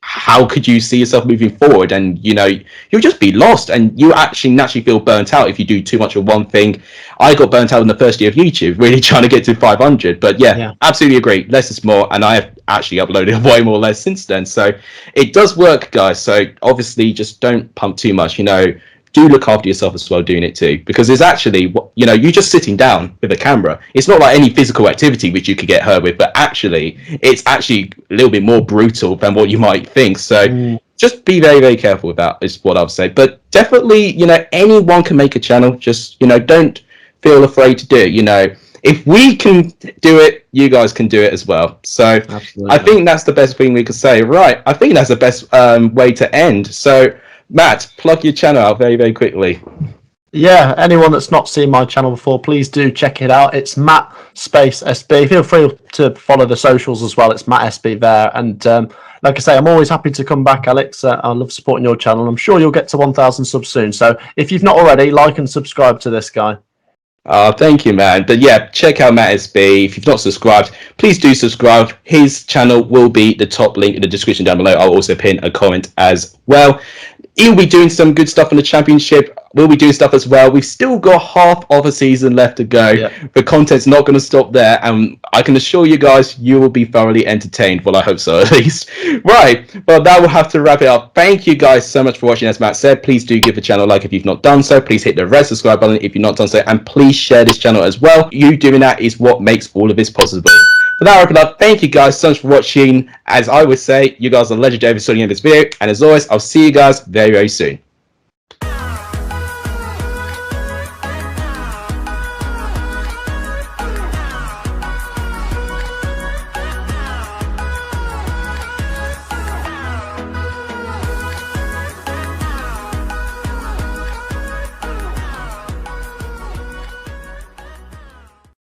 how could you see yourself moving forward? And you know, you'll just be lost, and you actually naturally feel burnt out if you do too much of one thing. I got burnt out in the first year of YouTube, really trying to get to 500. But yeah, absolutely agree, less is more, and I have actually uploaded way more or less since then, so it does work, guys. So obviously just don't pump too much, you know, do look after yourself as well doing it too, because it's actually, you know, you're just sitting down with a camera. It's not like any physical activity which you could get hurt with, but actually it's actually a little bit more brutal than what you might think. So just be very, very careful with that is what I would say. But definitely, you know, anyone can make a channel. Just, you know, don't feel afraid to do it. You know, if we can do it, you guys can do it as well. So I think that's the best thing we could say. Right, I think that's the best way to end. So Matt, plug your channel out very, very quickly. Yeah, anyone that's not seen my channel before, please do check it out. It's Matt Space SB. Feel free to follow the socials as well. It's Matt SB there. And like I say, I'm always happy to come back, Alex. I love supporting your channel. I'm sure you'll get to 1,000 subs soon. So if you've not already, like and subscribe to this guy. Thank you, man. But yeah, check out Matt SB. If you've not subscribed, please do subscribe. His channel will be the top link in the description down below. I'll also pin a comment as well. He'll be doing some good stuff in the championship. We'll be doing stuff as well. We've still got half of a season left to go. The content's not going to stop there, and I can assure you guys, you will be thoroughly entertained. Well, I hope so, at least. Right, well, that will have to wrap it up. Thank you guys so much for watching. As Matt said, please do give the channel a like if you've not done so. Please hit the red subscribe button if you've not done so, and please share this channel as well. You doing that is what makes all of this possible. But that wrap it up. Thank you guys so much for watching. As I would say, you guys are legendary for studying this video, and as always, I'll see you guys very, very soon.